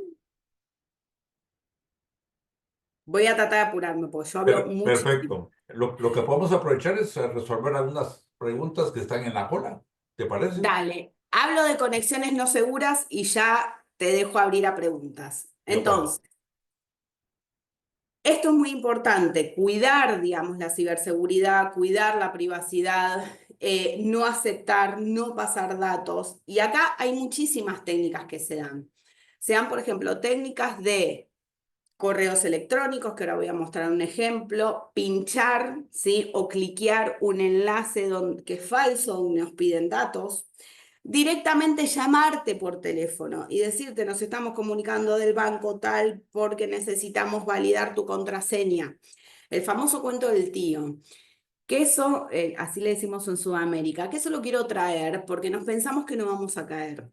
Voy a tratar de apurarme, porque yo hablo muchísimo. Perfecto. Lo que podemos aprovechar es resolver algunas preguntas que están en la cola. ¿Te parece? Dale, hablo de conexiones no seguras y ya te dejo abrir a preguntas. De acuerdo. Entonces, esto es muy importante, cuidar, digamos, la ciberseguridad, cuidar la privacidad, no aceptar, no pasar datos. Y acá hay muchísimas técnicas que se dan. Se dan, por ejemplo, técnicas de correos electrónicos, que ahora voy a mostrar un ejemplo, pinchar, ¿sí?, o cliquear un enlace que es falso, donde nos piden datos. Directamente llamarte por teléfono y decirte, nos estamos comunicando del banco tal porque necesitamos validar tu contraseña. El famoso cuento del tío. Que eso, así le decimos en Sudamérica, que eso lo quiero traer porque nos pensamos que no vamos a caer.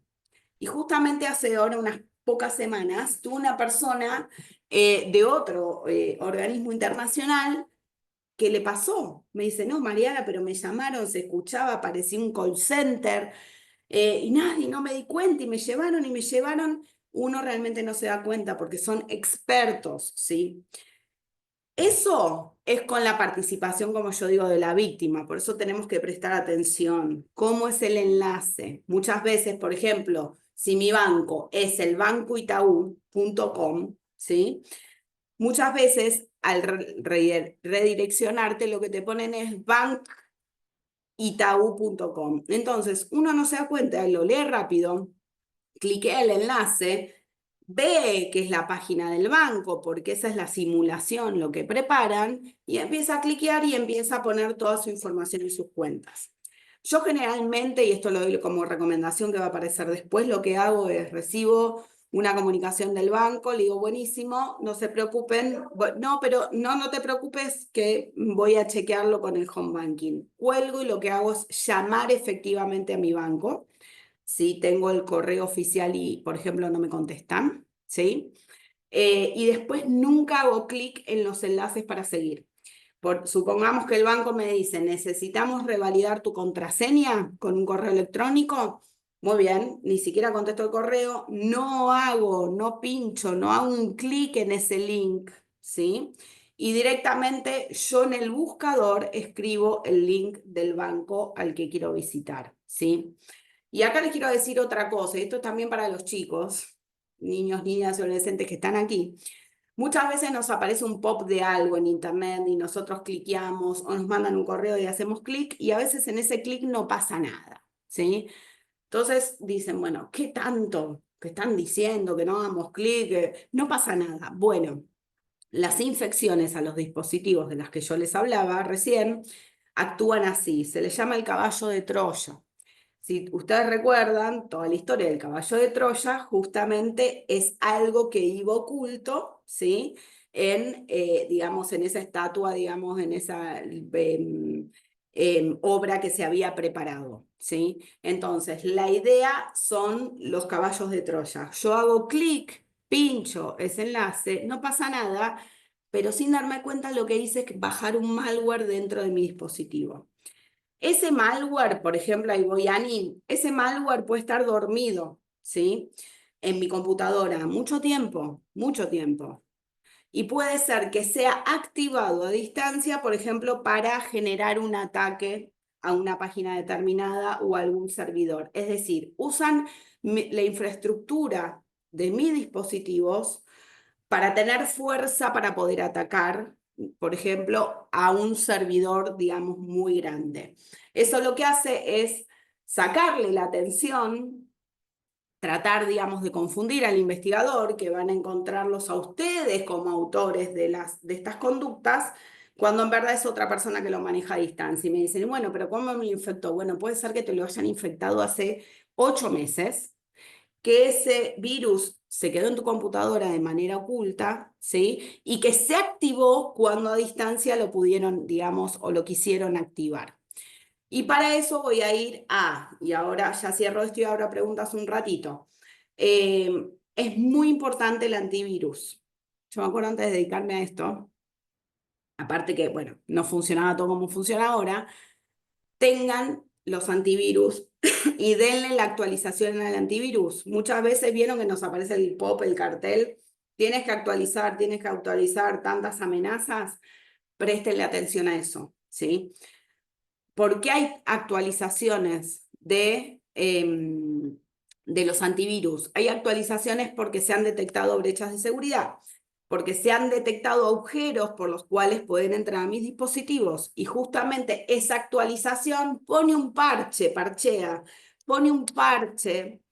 Y justamente hace ahora unas pocas semanas tuve una persona de otro organismo internacional que le pasó. Me dice, no, Mariana, pero me llamaron, se escuchaba, parecía un call center. Y nadie, no me di cuenta y me llevaron. Uno realmente no se da cuenta porque son expertos, ¿sí? Eso es con la participación, como yo digo, de la víctima. Por eso tenemos que prestar atención. ¿Cómo es el enlace? Muchas veces, por ejemplo, si mi banco es el bancoitaú.com, ¿sí?, muchas veces al redireccionarte lo que te ponen es bankitaú.com. Entonces, uno no se da cuenta, lo lee rápido, cliquea el enlace, ve que es la página del banco, porque esa es la simulación, lo que preparan, y empieza a cliquear y empieza a poner toda su información en sus cuentas. Yo generalmente, y esto lo doy como recomendación que va a aparecer después, lo que hago es recibo una comunicación del banco, le digo, buenísimo, no se preocupen, no, pero no te preocupes que voy a chequearlo con el home banking. Cuelgo y lo que hago es llamar efectivamente a mi banco. Si tengo el correo oficial y, por ejemplo, no me contestan, ¿sí? Y después nunca hago clic en los enlaces para seguir. Supongamos que el banco me dice, necesitamos revalidar tu contraseña con un correo electrónico. Muy bien, ni siquiera contesto el correo, no pincho, no hago un clic en ese link, ¿sí? Y directamente yo en el buscador escribo el link del banco al que quiero visitar, ¿sí? Y acá les quiero decir otra cosa, y esto es también para los chicos, niños, niñas y adolescentes que están aquí. Muchas veces nos aparece un pop de algo en internet y nosotros cliqueamos o nos mandan un correo y hacemos clic, y a veces en ese clic no pasa nada, ¿sí? Entonces dicen, bueno, ¿qué tanto que están diciendo que no hagamos clic? No pasa nada. Bueno, las infecciones a los dispositivos de las que yo les hablaba recién actúan así, se les llama el caballo de Troya. Si ustedes recuerdan, toda la historia del caballo de Troya justamente es algo que iba oculto, ¿sí?, digamos, en esa estatua, digamos, en esa obra que se había preparado, ¿sí? Entonces, la idea son los caballos de Troya. Yo hago clic, pincho ese enlace, no pasa nada, pero sin darme cuenta lo que hice es bajar un malware dentro de mi dispositivo. Ese malware, por ejemplo, ahí voy a NIN, ese malware puede estar dormido, ¿sí? En mi computadora mucho tiempo, mucho tiempo. Y puede ser que sea activado a distancia, por ejemplo, para generar un ataque a una página determinada o a algún servidor. Es decir, usan la infraestructura de mis dispositivos para tener fuerza para poder atacar, por ejemplo, a un servidor, digamos, muy grande. Eso lo que hace es sacarle la atención, tratar, digamos, de confundir al investigador, que van a encontrarlos a ustedes como autores de estas conductas, cuando en verdad es otra persona que lo maneja a distancia. Y me dicen, bueno, pero ¿cómo me lo infectó? Bueno, puede ser que te lo hayan infectado hace 8 meses, que ese virus se quedó en tu computadora de manera oculta, ¿sí? Y que se activó cuando a distancia lo pudieron, digamos, o lo quisieron activar. Y para eso voy a ir y ahora ya cierro esto y ahora preguntas un ratito. Es muy importante el antivirus. Yo me acuerdo antes de dedicarme a esto, aparte que, bueno, no funcionaba todo como funciona ahora, tengan los antivirus y denle la actualización al antivirus. Muchas veces vieron que nos aparece el pop, el cartel, tienes que actualizar tantas amenazas, préstenle atención a eso, ¿sí? ¿Por qué hay actualizaciones de los antivirus? Hay actualizaciones porque se han detectado brechas de seguridad, porque se han detectado agujeros por los cuales pueden entrar a mis dispositivos y justamente esa actualización pone un parchea, pone un parche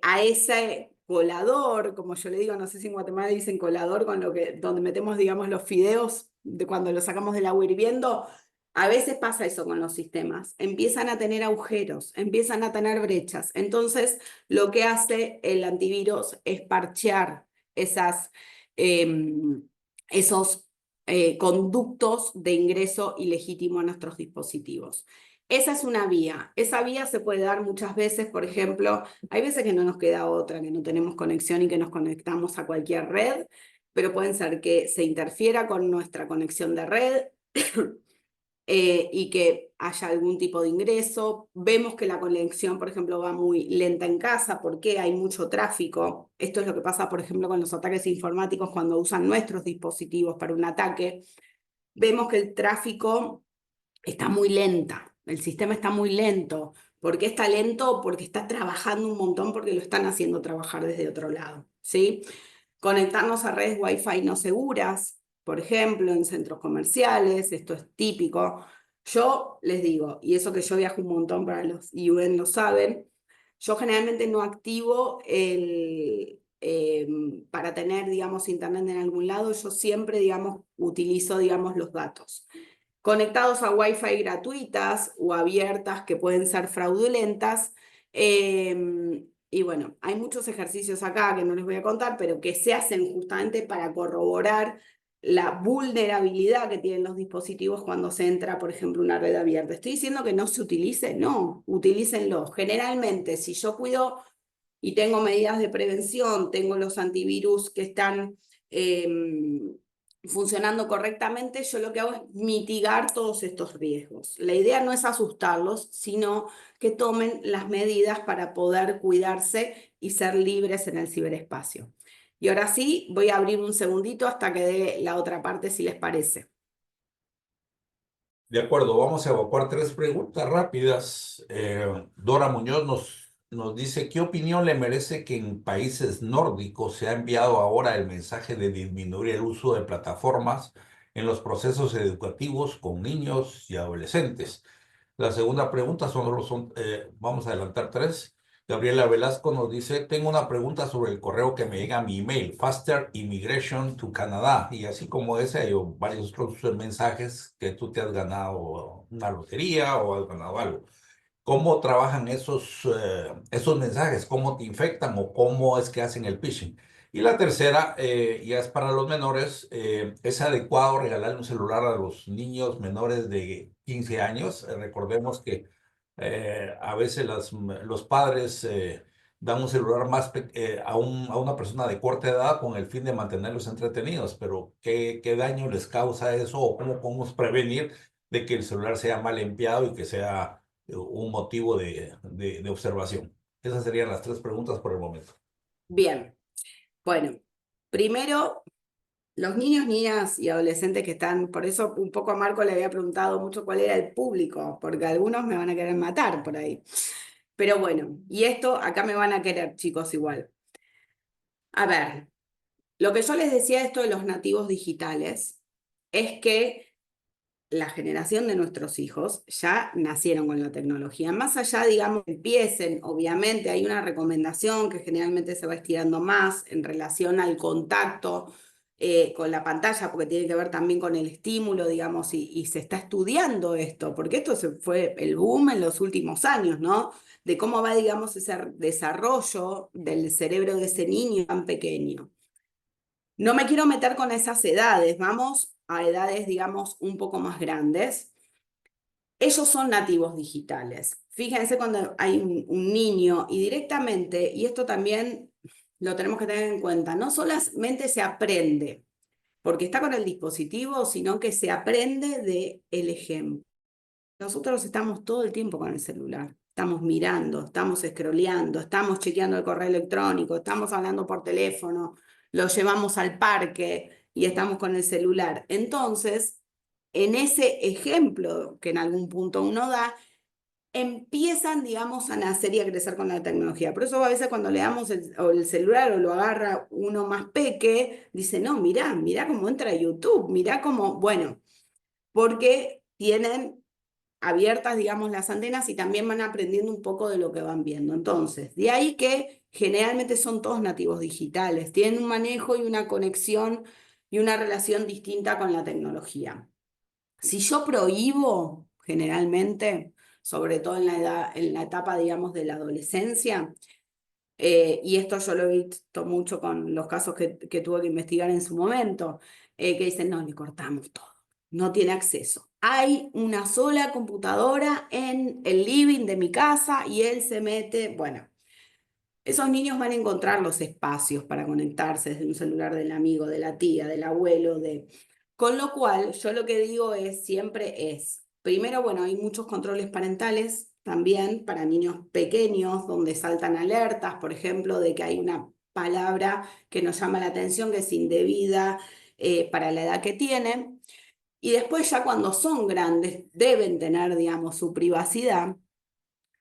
a ese colador, como yo le digo, no sé si en Guatemala dicen colador, donde metemos, digamos, los fideos de cuando los sacamos del agua hirviendo. A veces pasa eso con los sistemas, empiezan a tener agujeros, empiezan a tener brechas. Entonces, lo que hace el antivirus es parchear esos conductos de ingreso ilegítimo a nuestros dispositivos. Esa es una vía. Esa vía se puede dar muchas veces, por ejemplo, hay veces que no nos queda otra, que no tenemos conexión y que nos conectamos a cualquier red, pero pueden ser que se interfiera con nuestra conexión de red y que haya algún tipo de ingreso. Vemos que la conexión, por ejemplo, va muy lenta en casa porque hay mucho tráfico. Esto es lo que pasa, por ejemplo, con los ataques informáticos cuando usan nuestros dispositivos para un ataque. Vemos que el tráfico está muy lenta, el sistema está muy lento. ¿Por qué está lento? Porque está trabajando un montón, porque lo están haciendo trabajar desde otro lado, ¿sí? Conectarnos a redes Wi-Fi no seguras, por ejemplo, en centros comerciales, esto es típico. Yo les digo, y eso que yo viajo un montón, para los UN lo saben, yo generalmente no activo para tener, digamos, internet en algún lado, yo siempre, digamos, utilizo, digamos, los datos conectados a Wi-Fi gratuitas o abiertas que pueden ser fraudulentas. Y bueno, hay muchos ejercicios acá que no les voy a contar, pero que se hacen justamente para corroborar la vulnerabilidad que tienen los dispositivos cuando se entra, por ejemplo, una red abierta. ¿Estoy diciendo que no se utilice? No, utilícenlo. Generalmente, si yo cuido y tengo medidas de prevención, tengo los antivirus que están funcionando correctamente, yo lo que hago es mitigar todos estos riesgos. La idea no es asustarlos, sino que tomen las medidas para poder cuidarse y ser libres en el ciberespacio. Y ahora sí, voy a abrir un segundito hasta que dé la otra parte, si les parece. De acuerdo, vamos a evacuar 3 preguntas rápidas. Dora Muñoz nos dice, ¿qué opinión le merece que en países nórdicos se ha enviado ahora el mensaje de disminuir el uso de plataformas en los procesos educativos con niños y adolescentes? La segunda pregunta vamos a adelantar 3. Gabriela Velasco nos dice, tengo una pregunta sobre el correo que me llega a mi email, Faster Immigration to Canada, y así como ese hay varios otros mensajes que tú te has ganado una lotería o has ganado algo. ¿Cómo trabajan esos mensajes? ¿Cómo te infectan o cómo es que hacen el phishing? Y la tercera, ya es para los menores, ¿es adecuado regalarle un celular a los niños menores de 15 años? Recordemos que a veces los padres dan un celular a una persona de corta edad con el fin de mantenerlos entretenidos, pero ¿qué daño les causa eso o cómo podemos prevenir de que el celular sea mal empleado y que sea un motivo de observación? Esas serían las 3 preguntas por el momento. Bien, bueno, primero, los niños, niñas y adolescentes que están, por eso un poco a Marco le había preguntado mucho cuál era el público, porque algunos me van a querer matar por ahí. Pero bueno, y esto acá me van a querer, chicos, igual. A ver, lo que yo les decía de esto de los nativos digitales es que la generación de nuestros hijos ya nacieron con la tecnología. Más allá, digamos, que empiecen, obviamente hay una recomendación que generalmente se va estirando más en relación al contacto con la pantalla, porque tiene que ver también con el estímulo, digamos, y se está estudiando esto, porque esto fue el boom en los últimos años, ¿no? De cómo va, digamos, ese desarrollo del cerebro de ese niño tan pequeño. No me quiero meter con esas edades, vamos a edades, digamos, un poco más grandes. Ellos son nativos digitales. Fíjense cuando hay un niño y directamente, y esto también lo tenemos que tener en cuenta, no solamente se aprende porque está con el dispositivo, sino que se aprende del ejemplo. Nosotros estamos todo el tiempo con el celular. Estamos mirando, estamos scrolleando, estamos chequeando el correo electrónico, estamos hablando por teléfono, lo llevamos al parque y estamos con el celular. Entonces, en ese ejemplo que en algún punto uno da, empiezan, digamos, a nacer y a crecer con la tecnología. Por eso a veces cuando le damos el celular o lo agarra uno más peque, dice, no, mirá cómo entra a YouTube, mirá cómo, bueno, porque tienen abiertas, digamos, las antenas y también van aprendiendo un poco de lo que van viendo. Entonces, de ahí que generalmente son todos nativos digitales, tienen un manejo y una conexión y una relación distinta con la tecnología. Si yo prohíbo, generalmente, sobre todo en la etapa, digamos, de la adolescencia, y esto yo lo he visto mucho con los casos que tuve que investigar en su momento, que dicen, no, le cortamos todo, no tiene acceso. Hay una sola computadora en el living de mi casa y él se mete, bueno, esos niños van a encontrar los espacios para conectarse desde un celular del amigo, de la tía, del abuelo, Con lo cual, yo lo que digo siempre es, primero, bueno, hay muchos controles parentales también para niños pequeños, donde saltan alertas, por ejemplo, de que hay una palabra que nos llama la atención, que es indebida para la edad que tienen. Y después ya cuando son grandes, deben tener, digamos, su privacidad.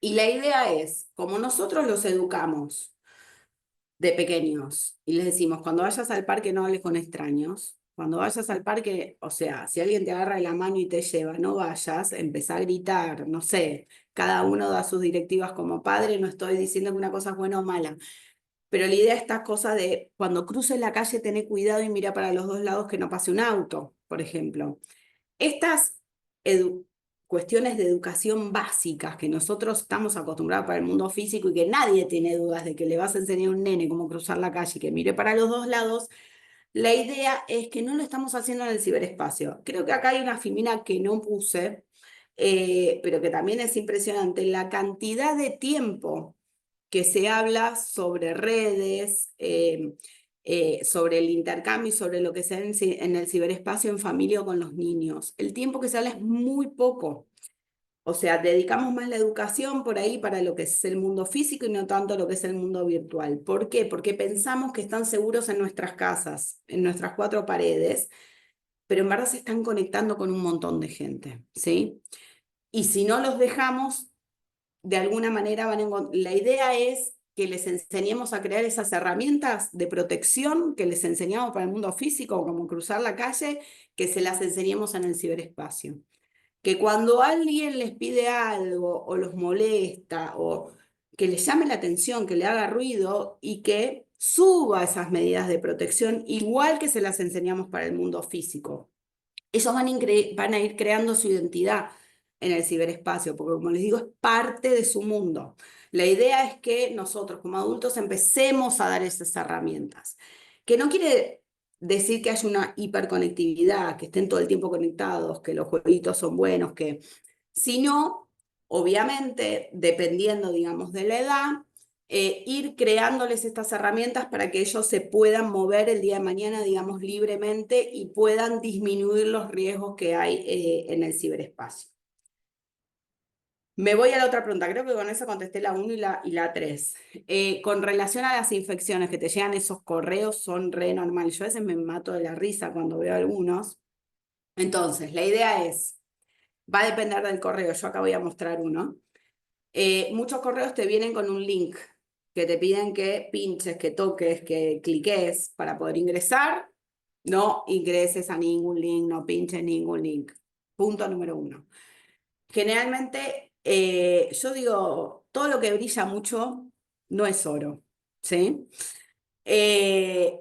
Y la idea es, como nosotros los educamos de pequeños y les decimos, cuando vayas al parque no hables con extraños, cuando vayas al parque, o sea, si alguien te agarra de la mano y te lleva, no vayas, empezá a gritar, no sé, cada uno da sus directivas como padre, no estoy diciendo que una cosa es buena o mala, pero la idea es esta cosa de cuando cruces la calle, tener cuidado y mira para los dos lados que no pase un auto, por ejemplo. Estas cuestiones de educación básicas que nosotros estamos acostumbrados para el mundo físico y que nadie tiene dudas de que le vas a enseñar a un nene cómo cruzar la calle y que mire para los dos lados, la idea es que no lo estamos haciendo en el ciberespacio. Creo que acá hay una filmina que no puse, pero que también es impresionante, la cantidad de tiempo que se habla sobre redes, sobre el intercambio y sobre lo que se hace en el ciberespacio en familia o con los niños. El tiempo que se habla es muy poco. O sea, dedicamos más la educación por ahí para lo que es el mundo físico y no tanto lo que es el mundo virtual. ¿Por qué? Porque pensamos que están seguros en nuestras casas, en nuestras 4 paredes, pero en verdad se están conectando con un montón de gente, ¿sí? Y si no los dejamos, de alguna manera la idea es que les enseñemos a crear esas herramientas de protección que les enseñamos para el mundo físico, como cruzar la calle, que se las enseñemos en el ciberespacio. Que cuando alguien les pide algo o los molesta o que les llame la atención, que le haga ruido y que suba esas medidas de protección igual que se las enseñamos para el mundo físico. Ellos van a ir creando su identidad en el ciberespacio, porque como les digo, es parte de su mundo. La idea es que nosotros como adultos empecemos a dar esas herramientas, que no quiere decir que haya una hiperconectividad, que estén todo el tiempo conectados, que los jueguitos son buenos, sino, obviamente, dependiendo, digamos, de la edad, ir creándoles estas herramientas para que ellos se puedan mover el día de mañana, digamos, libremente y puedan disminuir los riesgos que hay en el ciberespacio. Me voy a la otra pregunta, creo que con eso contesté la 1 y la 3. Con relación a las infecciones que te llegan esos correos, son re normales. Yo a veces me mato de la risa cuando veo algunos. Entonces, la idea es, va a depender del correo, yo acá voy a mostrar uno. Muchos correos te vienen con un link que te piden que pinches, que toques, que cliques para poder ingresar. No ingreses a ningún link, no pinches ningún link. Punto número 1. Generalmente, yo digo, todo lo que brilla mucho no es oro, ¿sí?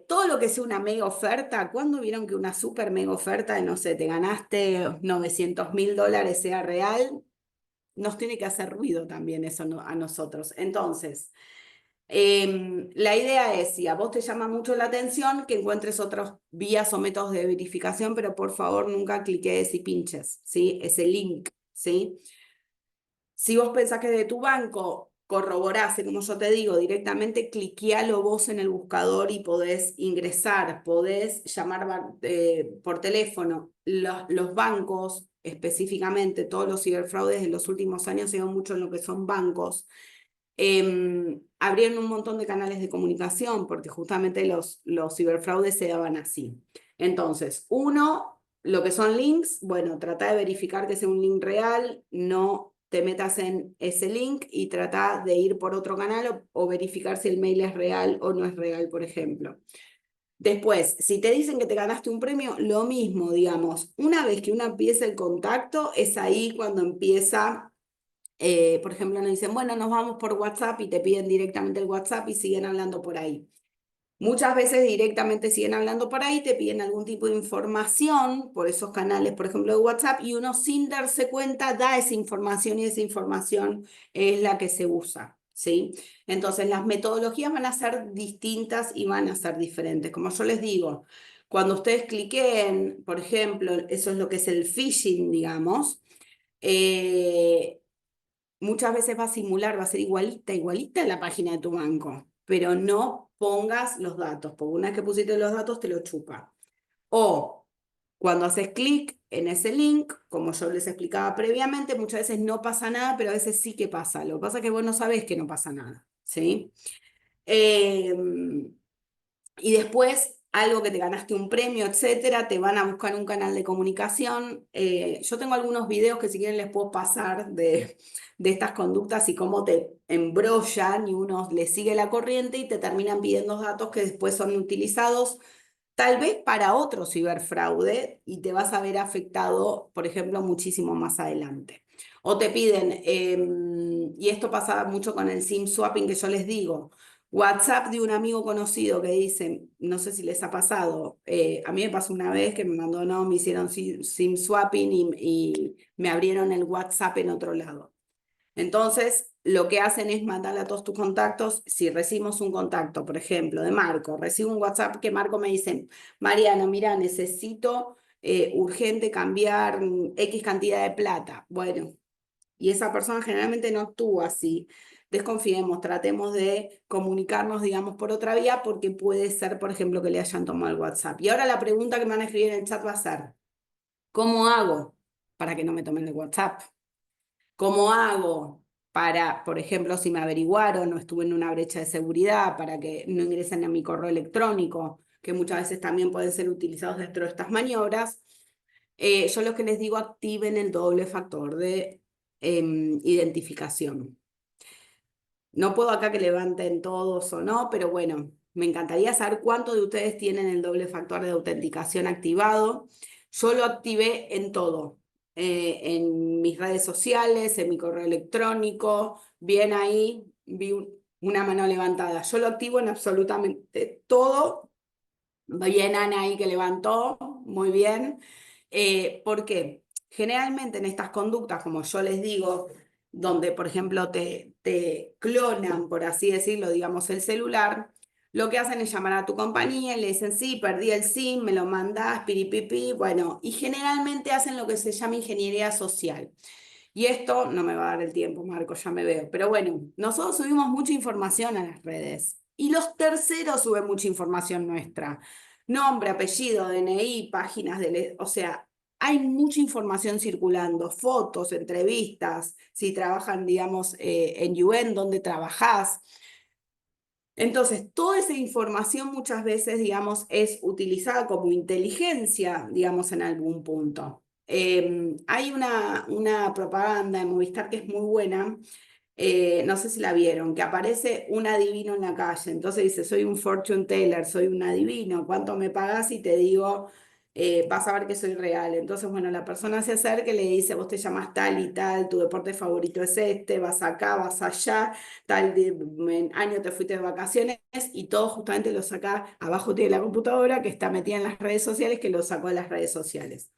Todo lo que sea una mega oferta, ¿cuándo vieron que una super mega oferta de, no sé, te ganaste $900.000 sea real? Nos tiene que hacer ruido también eso a nosotros. Entonces, la idea es, si a vos te llama mucho la atención, que encuentres otras vías o métodos de verificación, pero por favor nunca cliques y pinches, ¿sí? Ese link, ¿sí? Si vos pensás que de tu banco corroborás, como yo te digo, directamente cliquealo vos en el buscador y podés ingresar, podés llamar por teléfono. Los bancos, específicamente todos los ciberfraudes de los últimos años se ven mucho en lo que son bancos. Abrieron un montón de canales de comunicación porque justamente los ciberfraudes se daban así. Entonces, uno, lo que son links, bueno, trata de verificar que sea un link real, no te metas en ese link y trata de ir por otro canal o verificar si el mail es real o no es real, por ejemplo. Después, si te dicen que te ganaste un premio, lo mismo, digamos. Una vez que uno empieza el contacto, es ahí cuando empieza... por ejemplo, nos dicen, bueno, nos vamos por WhatsApp y te piden directamente el WhatsApp y siguen hablando por ahí. Muchas veces directamente siguen hablando por ahí, te piden algún tipo de información por esos canales, por ejemplo, de WhatsApp, y uno sin darse cuenta da esa información y esa información es la que se usa, ¿sí? Entonces, las metodologías van a ser distintas y van a ser diferentes. Como yo les digo, cuando ustedes cliquen, por ejemplo, eso es lo que es el phishing, digamos, muchas veces va a simular, va a ser igualita en la página de tu banco, pero no pongas los datos, porque una vez que pusiste los datos te lo chupa. O cuando haces clic en ese link, como yo les explicaba previamente, muchas veces no pasa nada, pero a veces sí que pasa. Lo que pasa es que vos no sabés que no pasa nada, ¿sí? Y después, algo que te ganaste un premio, etcétera, te van a buscar un canal de comunicación. Yo tengo algunos videos que si quieren les puedo pasar de estas conductas y cómo te embrollan y uno le sigue la corriente y te terminan pidiendo datos que después son utilizados tal vez para otro ciberfraude y te vas a ver afectado, por ejemplo, muchísimo más adelante. O te piden, y esto pasa mucho con el SIM swapping que yo les digo, WhatsApp de un amigo conocido que dice, no sé si les ha pasado, a mí me pasó una vez que me mandó, no, me hicieron SIM swapping y me abrieron el WhatsApp en otro lado. Entonces, lo que hacen es mandarle a todos tus contactos. Si recibimos un contacto, por ejemplo, de Marco, recibo un WhatsApp que Marco me dice, Mariano, mira, necesito urgente cambiar X cantidad de plata. Bueno, y esa persona generalmente no actúa así. Desconfiemos, tratemos de comunicarnos, digamos, por otra vía, porque puede ser, por ejemplo, que le hayan tomado el WhatsApp. Y ahora la pregunta que me van a escribir en el chat va a ser, ¿cómo hago para que no me tomen el WhatsApp? ¿Cómo hago para, por ejemplo, si me averiguaron o estuve en una brecha de seguridad, para que no ingresen a mi correo electrónico, que muchas veces también pueden ser utilizados dentro de estas maniobras? Yo lo que les digo, activen el doble factor de identificación. No puedo acá que levanten todos o no, pero bueno, me encantaría saber cuántos de ustedes tienen el doble factor de autenticación activado. Yo lo activé en todo, en mis redes sociales, en mi correo electrónico, bien ahí, vi una mano levantada. Yo lo activo en absolutamente todo. Bien, Ana ahí que levantó, muy bien. ¿Por qué? Generalmente en estas conductas, como yo les digo, donde, por ejemplo, te clonan, por así decirlo, digamos, el celular, lo que hacen es llamar a tu compañía y le dicen, sí, perdí el SIM, me lo mandás, piripipi, bueno, y generalmente hacen lo que se llama ingeniería social. Y esto no me va a dar el tiempo, Marco, ya me veo. Pero bueno, nosotros subimos mucha información a las redes y los terceros suben mucha información nuestra. Nombre, apellido, DNI, páginas de... O sea, hay mucha información circulando, fotos, entrevistas, si trabajan, digamos, en UN, donde trabajás. Entonces, toda esa información muchas veces, digamos, es utilizada como inteligencia, digamos, en algún punto. Hay una propaganda de Movistar que es muy buena, no sé si la vieron, que aparece un adivino en la calle. Entonces dice, soy un fortune teller, soy un adivino, ¿cuánto me pagas? Y te digo, vas a ver que soy real. Entonces, bueno, la persona se acerca y le dice, vos te llamas tal y tal, tu deporte favorito es este, vas acá, vas allá, año te fuiste de vacaciones, y todo justamente lo saca, abajo tiene la computadora que está metida en las redes sociales, que lo sacó de las redes sociales.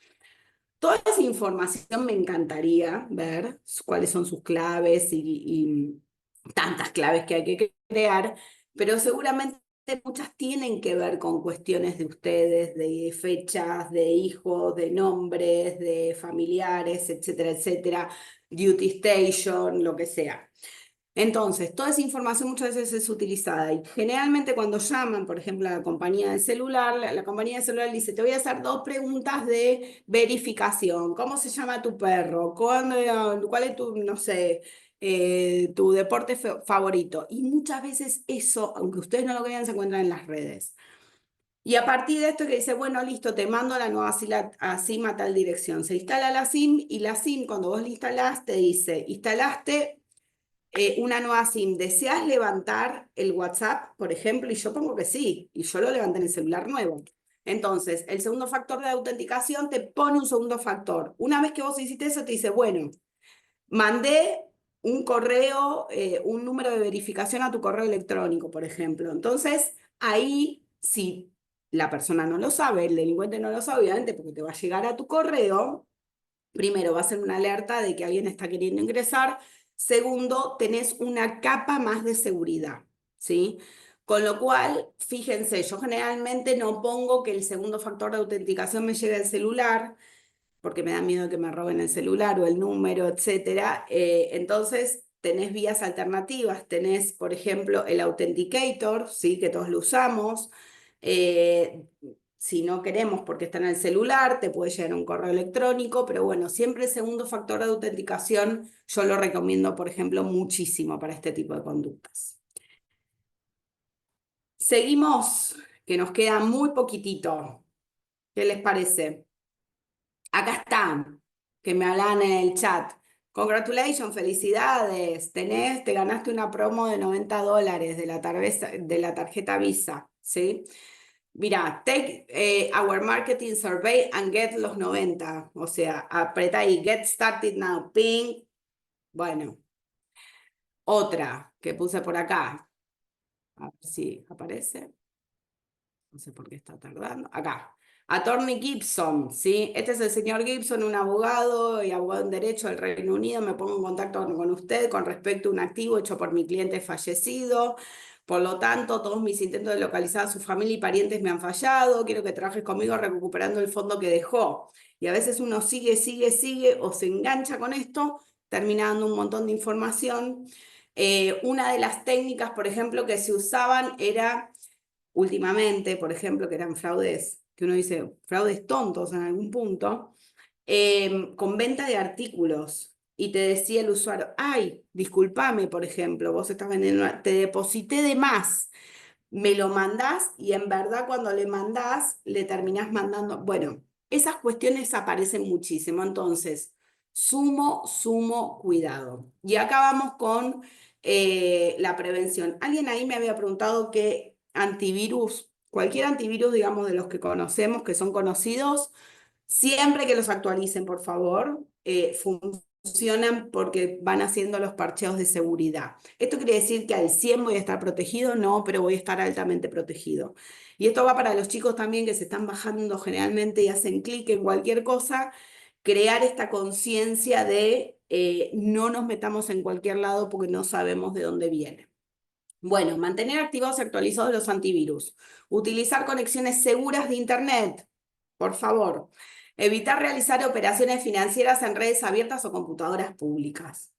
Toda esa información me encantaría ver cuáles son sus claves y tantas claves que hay que crear, pero seguramente muchas tienen que ver con cuestiones de ustedes, de fechas, de hijos, de nombres, de familiares, etcétera, etcétera, duty station, lo que sea. Entonces, toda esa información muchas veces es utilizada y generalmente cuando llaman, por ejemplo, a la compañía de celular, la compañía de celular dice, te voy a hacer 2 preguntas de verificación. ¿Cómo se llama tu perro? ¿Cuál es tu, no sé, tu deporte favorito? Y muchas veces eso, aunque ustedes no lo crean, se encuentra en las redes. Y a partir de esto que dice, bueno, listo, te mando la nueva SIM a tal dirección. Se instala la SIM y la SIM, cuando vos la instalás, te dice, instalaste una nueva SIM, ¿deseas levantar el WhatsApp, por ejemplo? Y yo pongo que sí, y yo lo levanté en el celular nuevo. Entonces, el segundo factor de autenticación te pone un segundo factor. Una vez que vos hiciste eso, te dice, bueno, mandé un correo, un número de verificación a tu correo electrónico, por ejemplo. Entonces, ahí, si la persona no lo sabe, el delincuente no lo sabe, obviamente, porque te va a llegar a tu correo, primero, va a ser una alerta de que alguien está queriendo ingresar. Segundo, tenés una capa más de seguridad, ¿sí? Con lo cual, fíjense, yo generalmente no pongo que el segundo factor de autenticación me llegue al celular, porque me da miedo de que me roben el celular o el número, etcétera. Entonces, tenés vías alternativas. Tenés, por ejemplo, el Authenticator, ¿sí? Que todos lo usamos. Si no queremos porque está en el celular, te puede llegar un correo electrónico, pero bueno, siempre el segundo factor de autenticación yo lo recomiendo, por ejemplo, muchísimo para este tipo de conductas. Seguimos, que nos queda muy poquitito. ¿Qué les parece? Acá están, que me hablan en el chat. Congratulations, felicidades. Te ganaste una promo de $90 de la tarjeta Visa, ¿sí? Mira, take our marketing survey and get los 90. O sea, apreta ahí, get started now, ping. Bueno, otra que puse por acá. A ver si aparece. No sé por qué está tardando. Acá. Attorney Gibson, ¿sí? Este es el señor Gibson, un abogado y abogado en Derecho del Reino Unido. Me pongo en contacto con usted con respecto a un activo hecho por mi cliente fallecido. Por lo tanto, todos mis intentos de localizar a su familia y parientes me han fallado. Quiero que trabajes conmigo recuperando el fondo que dejó. Y a veces uno sigue o se engancha con esto, termina dando un montón de información. Una de las técnicas, por ejemplo, que se usaban era últimamente, por ejemplo, que eran fraudes, que uno dice, fraudes tontos en algún punto, con venta de artículos. Y te decía el usuario, ay, discúlpame, por ejemplo, vos estás vendiendo, te deposité de más, me lo mandás y en verdad cuando le mandás, le terminás mandando. Bueno, esas cuestiones aparecen muchísimo, entonces, sumo cuidado. Y acá vamos con la prevención. Alguien ahí me había preguntado qué antivirus, cualquier antivirus, digamos, de los que conocemos, que son conocidos, siempre que los actualicen, por favor, funcionan porque van haciendo los parcheos de seguridad. ¿Esto quiere decir que al 100 voy a estar protegido? No, pero voy a estar altamente protegido. Y esto va para los chicos también que se están bajando generalmente y hacen clic en cualquier cosa, crear esta conciencia de no nos metamos en cualquier lado porque no sabemos de dónde viene. Bueno, mantener activados y actualizados los antivirus. Utilizar conexiones seguras de Internet, por favor. Evitar realizar operaciones financieras en redes abiertas o computadoras públicas.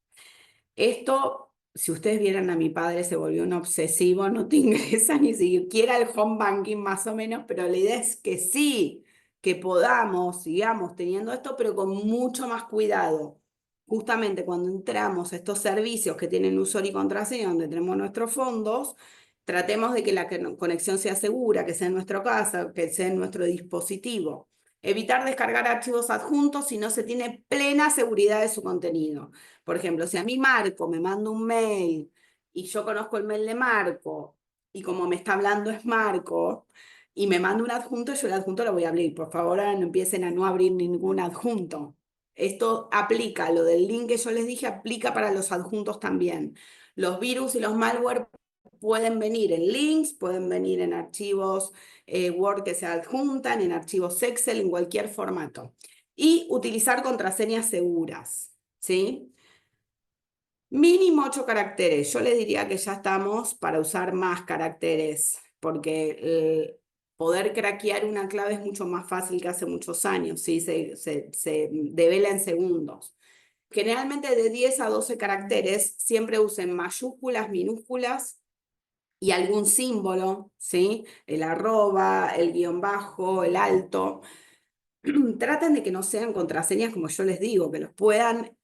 Esto, si ustedes vieran a mi padre, se volvió un obsesivo, no te ingresa ni siquiera el home banking más o menos, pero la idea es que sí, que podamos, sigamos teniendo esto, pero con mucho más cuidado. Justamente cuando entramos a estos servicios que tienen usuario y contraseña, donde tenemos nuestros fondos, tratemos de que la conexión sea segura, que sea en nuestra casa, que sea en nuestro dispositivo. Evitar descargar archivos adjuntos si no se tiene plena seguridad de su contenido. Por ejemplo, si a mí Marco me manda un mail y yo conozco el mail de Marco y como me está hablando es Marco y me manda un adjunto, yo el adjunto lo voy a abrir. Por favor, ahora no empiecen a no abrir ningún adjunto. Esto aplica, lo del link que yo les dije aplica para los adjuntos también. Los virus y los malware pueden venir en links, pueden venir en archivos Word que se adjuntan, en archivos Excel, en cualquier formato. Y utilizar contraseñas seguras, ¿sí? Mínimo 8 caracteres. Yo les diría que ya estamos para usar más caracteres, porque poder craquear una clave es mucho más fácil que hace muchos años, ¿sí? Se devela en segundos. Generalmente de 10 a 12 caracteres, siempre usen mayúsculas, minúsculas y algún símbolo, ¿sí? El arroba, el guión bajo, el alto. Traten de que no sean contraseñas como yo les digo, que los puedan.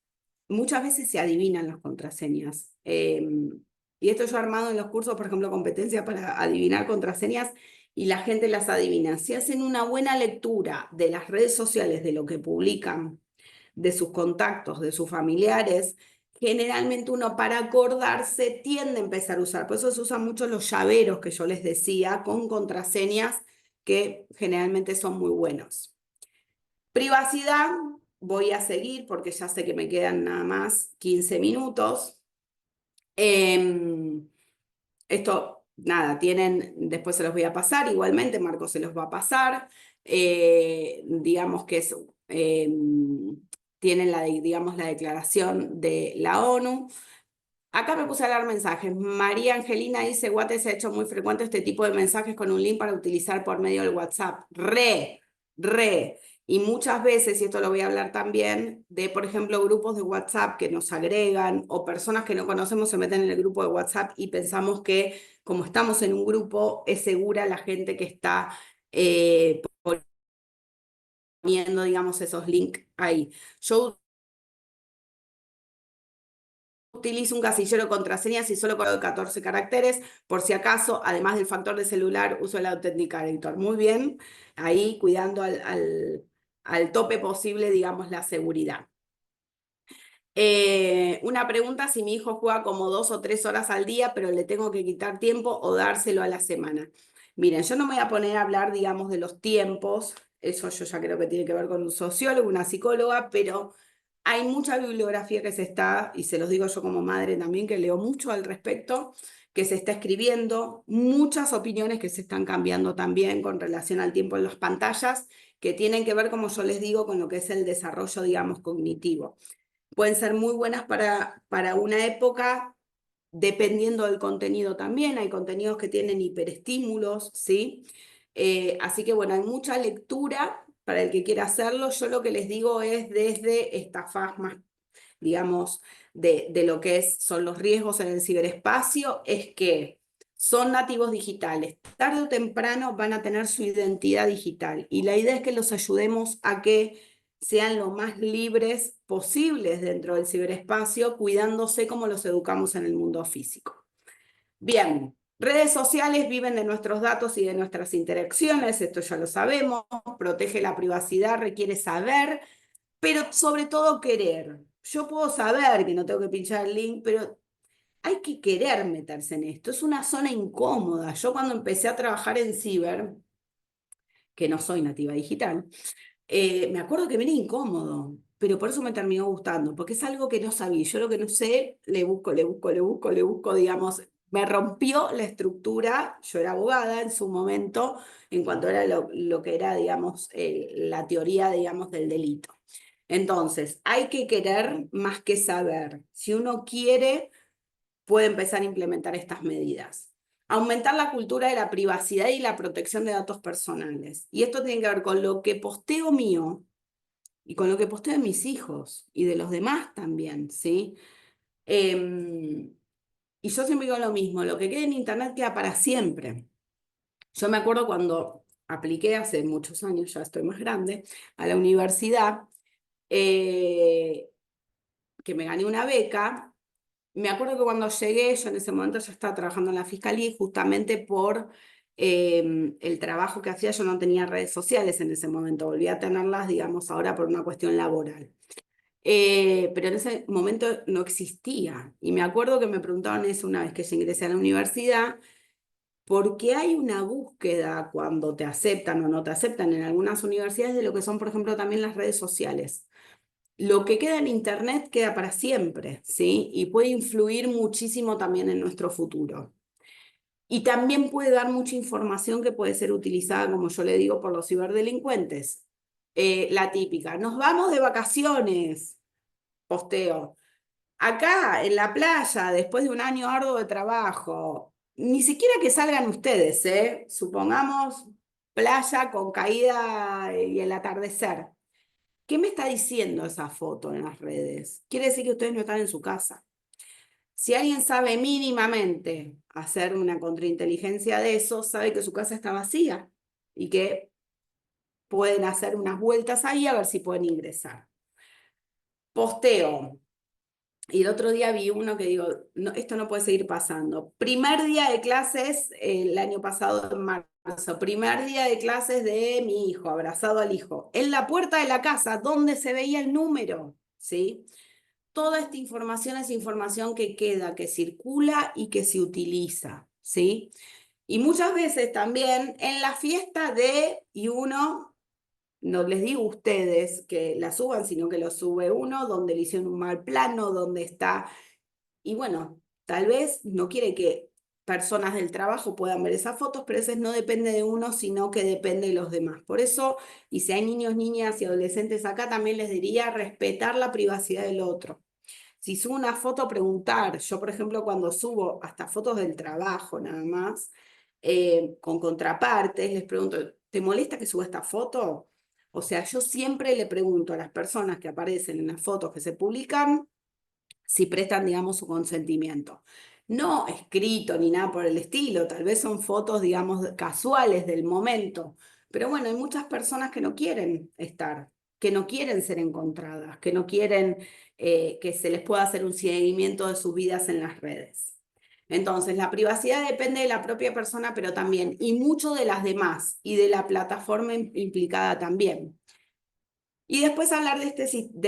Muchas veces se adivinan las contraseñas. Y esto yo he armado en los cursos, por ejemplo, competencia para adivinar contraseñas y la gente las adivina. Si hacen una buena lectura de las redes sociales, de lo que publican, de sus contactos, de sus familiares, generalmente uno para acordarse tiende a empezar a usar. Por eso se usan mucho los llaveros que yo les decía, con contraseñas que generalmente son muy buenos. Privacidad, voy a seguir porque ya sé que me quedan nada más 15 minutos. Esto, nada, tienen, después se los voy a pasar, igualmente Marco se los va a pasar. Digamos que es, tienen digamos, la declaración de la ONU. Acá me puse a dar mensajes. María Angelina dice, Guate se ha hecho muy frecuente este tipo de mensajes con un link para utilizar por medio del WhatsApp. Re. Y muchas veces, y esto lo voy a hablar también, de, por ejemplo, grupos de WhatsApp que nos agregan o personas que no conocemos se meten en el grupo de WhatsApp y pensamos que como estamos en un grupo es segura la gente que está poniendo, digamos, esos links ahí. Yo utilizo un casillero de contraseñas y solo con 14 caracteres, por si acaso, además del factor de celular, uso el Authenticator. Muy bien, ahí cuidando al tope posible, digamos, la seguridad. Una pregunta, si mi hijo juega como 2 o 3 horas al día, pero le tengo que quitar tiempo o dárselo a la semana. Miren, yo no me voy a poner a hablar, digamos, de los tiempos, eso yo ya creo que tiene que ver con un sociólogo, una psicóloga, pero hay mucha bibliografía que se está, y se los digo yo como madre también, que leo mucho al respecto, que se está escribiendo, muchas opiniones que se están cambiando también con relación al tiempo en las pantallas, que tienen que ver, como yo les digo, con lo que es el desarrollo, digamos, cognitivo. Pueden ser muy buenas para una época, dependiendo del contenido también. Hay contenidos que tienen hiperestímulos, ¿sí? Así que bueno, hay mucha lectura para el que quiera hacerlo. Yo lo que les digo es desde esta faz más, digamos, de lo que son los riesgos en el ciberespacio, es que son nativos digitales. Tarde o temprano van a tener su identidad digital y la idea es que los ayudemos a que sean lo más libres posibles dentro del ciberespacio, cuidándose como los educamos en el mundo físico. Bien, redes sociales viven de nuestros datos y de nuestras interacciones, esto ya lo sabemos, protege la privacidad, requiere saber, pero sobre todo querer. Yo puedo saber que no tengo que pinchar el link, pero hay que querer meterse en esto. Es una zona incómoda. Yo cuando empecé a trabajar en ciber, que no soy nativa digital, me acuerdo que me era incómodo, pero por eso me terminó gustando, porque es algo que no sabía. Yo lo que no sé, le busco, digamos, me rompió la estructura. Yo era abogada en su momento, en cuanto era lo que era, digamos, la teoría, digamos, del delito. Entonces, hay que querer más que saber. Si uno quiere, puede empezar a implementar estas medidas. Aumentar la cultura de la privacidad y la protección de datos personales. Y esto tiene que ver con lo que posteo mío, y con lo que posteo de mis hijos y de los demás también, ¿sí? Y yo siempre digo lo mismo, lo que queda en internet queda para siempre. Yo me acuerdo cuando apliqué hace muchos años, ya estoy más grande, a la universidad, que me gané una beca. Me acuerdo que cuando llegué, yo en ese momento ya estaba trabajando en la fiscalía y justamente por el trabajo que hacía yo no tenía redes sociales en ese momento, volví a tenerlas, digamos, ahora por una cuestión laboral. Pero en ese momento no existía. Y me acuerdo que me preguntaban eso una vez que yo ingresé a la universidad, porque hay una búsqueda cuando te aceptan o no te aceptan en algunas universidades de lo que son, por ejemplo, también las redes sociales. Lo que queda en internet queda para siempre, ¿sí? Y puede influir muchísimo también en nuestro futuro. Y también puede dar mucha información que puede ser utilizada, como yo le digo, por los ciberdelincuentes. La típica, nos vamos de vacaciones, posteo. Acá, en la playa, después de un año arduo de trabajo, ni siquiera que salgan ustedes, ¿eh? Supongamos playa con caída y el atardecer. ¿Qué me está diciendo esa foto en las redes? Quiere decir que ustedes no están en su casa. Si alguien sabe mínimamente hacer una contrainteligencia de eso, sabe que su casa está vacía y que pueden hacer unas vueltas ahí a ver si pueden ingresar. Posteo. Y el otro día vi uno que digo, no, esto no puede seguir pasando. Primer día de clases, el año pasado en marzo, primer día de clases de mi hijo, abrazado al hijo, en la puerta de la casa, donde se veía el número, ¿sí? Toda esta información es información que queda, que circula y que se utiliza, ¿sí? Y muchas veces también en la fiesta y uno, no les digo a ustedes que la suban, sino que lo sube uno, donde le hicieron un mal plano, donde está. Y bueno, tal vez no quiere que personas del trabajo puedan ver esas fotos, pero eso no depende de uno, sino que depende de los demás. Por eso, y si hay niños, niñas y adolescentes acá, también les diría respetar la privacidad del otro. Si subo una foto, preguntar. Yo, por ejemplo, cuando subo hasta fotos del trabajo nada más, con contrapartes, les pregunto, ¿te molesta que suba esta foto? O sea, yo siempre le pregunto a las personas que aparecen en las fotos que se publican si prestan, digamos, su consentimiento. No escrito ni nada por el estilo, tal vez son fotos, digamos, casuales del momento, pero bueno, hay muchas personas que no quieren estar, que no quieren ser encontradas, que no quieren que se les pueda hacer un seguimiento de sus vidas en las redes. Entonces, la privacidad depende de la propia persona, pero también, y mucho de las demás, y de la plataforma implicada también. Y después hablar de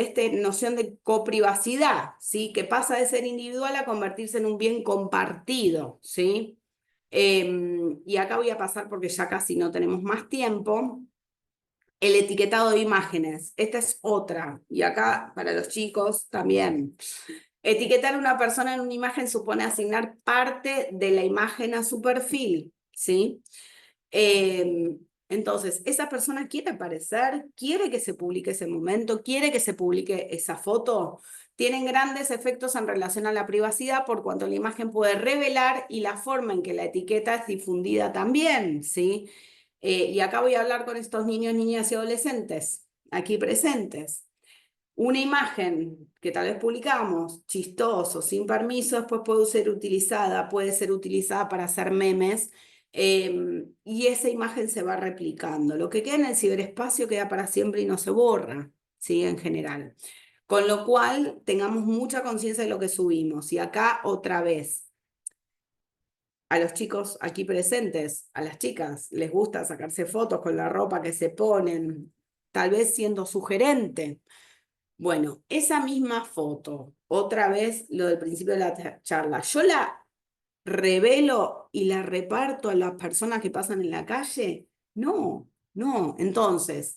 esta noción de coprivacidad, ¿sí? Que pasa de ser individual a convertirse en un bien compartido, ¿sí? Y acá voy a pasar, porque ya casi no tenemos más tiempo, el etiquetado de imágenes. Esta es otra, y acá para los chicos también. Etiquetar a una persona en una imagen supone asignar parte de la imagen a su perfil, ¿sí? Entonces, esa persona quiere aparecer, quiere que se publique ese momento, quiere que se publique esa foto. Tienen grandes efectos en relación a la privacidad por cuanto la imagen puede revelar y la forma en que la etiqueta es difundida también, ¿sí? Y acá voy a hablar con estos niños, niñas y adolescentes aquí presentes. Una imagen que tal vez publicamos, chistoso, sin permiso, después puede ser utilizada para hacer memes, y esa imagen se va replicando. Lo que queda en el ciberespacio queda para siempre y no se borra, ¿sí? En general. Con lo cual, tengamos mucha conciencia de lo que subimos. Y acá, otra vez, a los chicos aquí presentes, a las chicas, les gusta sacarse fotos con la ropa que se ponen, tal vez siendo sugerente. Bueno, esa misma foto, otra vez lo del principio de la charla, yo la revelo y la reparto a las personas que pasan en la calle. No, no. Entonces,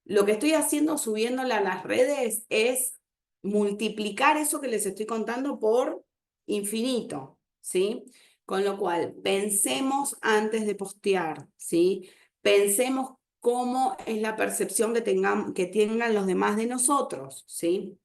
lo que estoy haciendo subiéndola a las redes es multiplicar eso que les estoy contando por infinito, ¿sí? Con lo cual, pensemos antes de postear, ¿sí? Pensemos cómo es la percepción que tengan los demás de nosotros, ¿sí?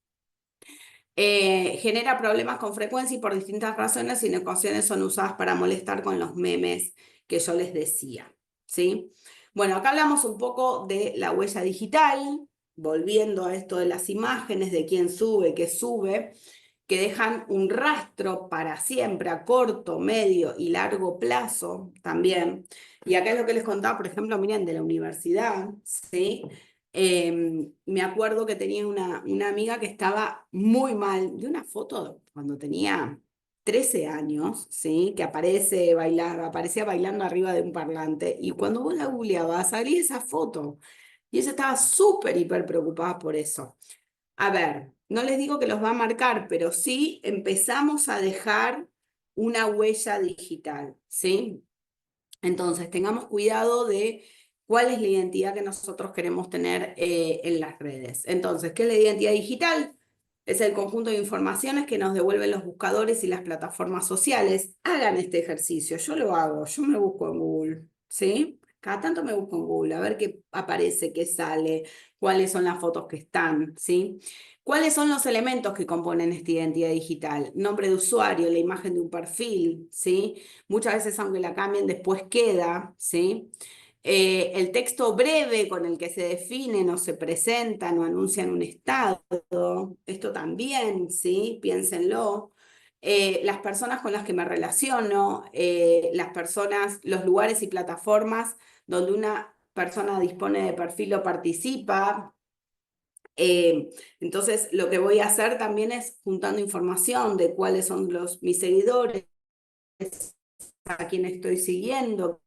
Genera problemas con frecuencia y por distintas razones, y en ocasiones son usadas para molestar con los memes que yo les decía, ¿sí? Bueno, acá hablamos un poco de la huella digital, volviendo a esto de las imágenes, de quién sube, qué sube, que dejan un rastro para siempre a corto, medio y largo plazo también. Y acá es lo que les contaba, por ejemplo, miren, de la universidad, ¿sí? Me acuerdo que tenía una amiga que estaba muy mal, de una foto cuando tenía 13 años, ¿sí? Que aparecía bailando arriba de un parlante, y cuando vos la googleabas, salía esa foto, y ella estaba súper, hiper preocupada por eso. A ver, no les digo que los va a marcar, pero sí empezamos a dejar una huella digital, ¿sí? Entonces, tengamos cuidado de cuál es la identidad que nosotros queremos tener en las redes. Entonces, ¿qué es la identidad digital? Es el conjunto de informaciones que nos devuelven los buscadores y las plataformas sociales. Hagan este ejercicio, yo lo hago, yo me busco en Google, ¿sí? Cada tanto me busco en Google a ver qué aparece, qué sale, cuáles son las fotos que están, ¿sí? ¿Cuáles son los elementos que componen esta identidad digital? Nombre de usuario, la imagen de un perfil, ¿sí? Muchas veces, aunque la cambien, después queda, ¿sí? El texto breve con el que se definen o se presentan o anuncian un estado, esto también, ¿sí? Piénsenlo. Las personas con las que me relaciono, las personas, los lugares y plataformas donde una persona dispone de perfil o participa. Entonces, lo que voy a hacer también es juntando información de cuáles son mis seguidores, a quién estoy siguiendo,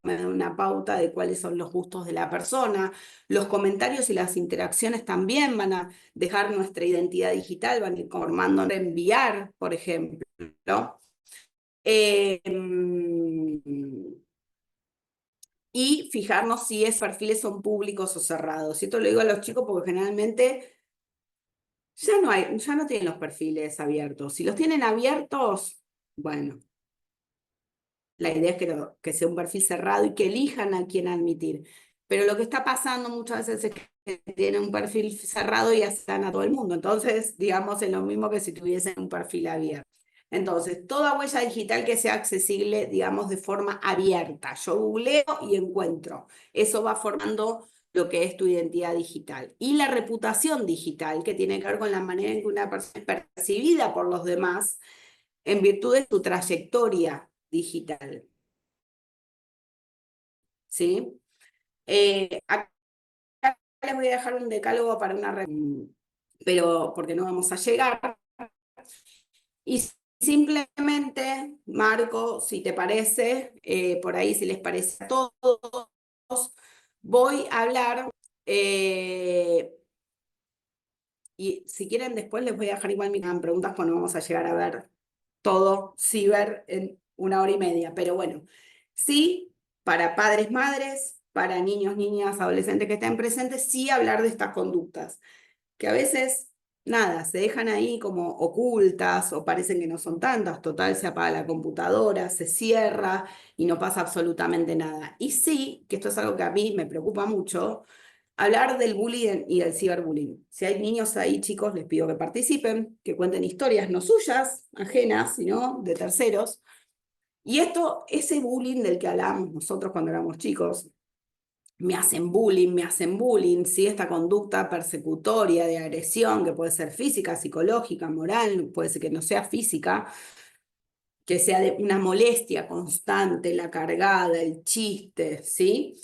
me da una pauta de cuáles son los gustos de la persona. Los comentarios y las interacciones también van a dejar nuestra identidad digital, van a ir formando enviar, por ejemplo. Eh, y fijarnos si esos perfiles son públicos o cerrados. Y esto lo digo a los chicos porque generalmente ya no tienen los perfiles abiertos. Si los tienen abiertos, bueno, la idea es que sea un perfil cerrado y que elijan a quién admitir. Pero lo que está pasando muchas veces es que tienen un perfil cerrado y están a todo el mundo. Entonces, digamos, es lo mismo que si tuviesen un perfil abierto. Entonces, toda huella digital que sea accesible, digamos, de forma abierta. Yo googleo y encuentro. Eso va formando lo que es tu identidad digital. Y la reputación digital, que tiene que ver con la manera en que una persona es percibida por los demás en virtud de su trayectoria digital. ¿Sí? Acá les voy a dejar un decálogo para una pero porque no vamos a llegar. Y simplemente, Marco, si te parece, por ahí si les parece a todos, voy a hablar, y si quieren después les voy a dejar igual mis preguntas, cuando vamos a llegar a ver todo ciber en 1 hora y media. Pero bueno, sí, para padres, madres, para niños, niñas, adolescentes que estén presentes, sí hablar de estas conductas, que a veces, nada, se dejan ahí como ocultas o parecen que no son tantas. Total, se apaga la computadora, se cierra y no pasa absolutamente nada. Y sí, que esto es algo que a mí me preocupa mucho, hablar del bullying y del ciberbullying. Si hay niños ahí, chicos, les pido que participen, que cuenten historias no suyas, ajenas, sino de terceros. Y ese bullying del que hablábamos nosotros cuando éramos chicos, me hacen bullying, ¿sí? Esta conducta persecutoria de agresión, que puede ser física, psicológica, moral, puede ser que no sea física, que sea de una molestia constante, la cargada, el chiste, ¿sí?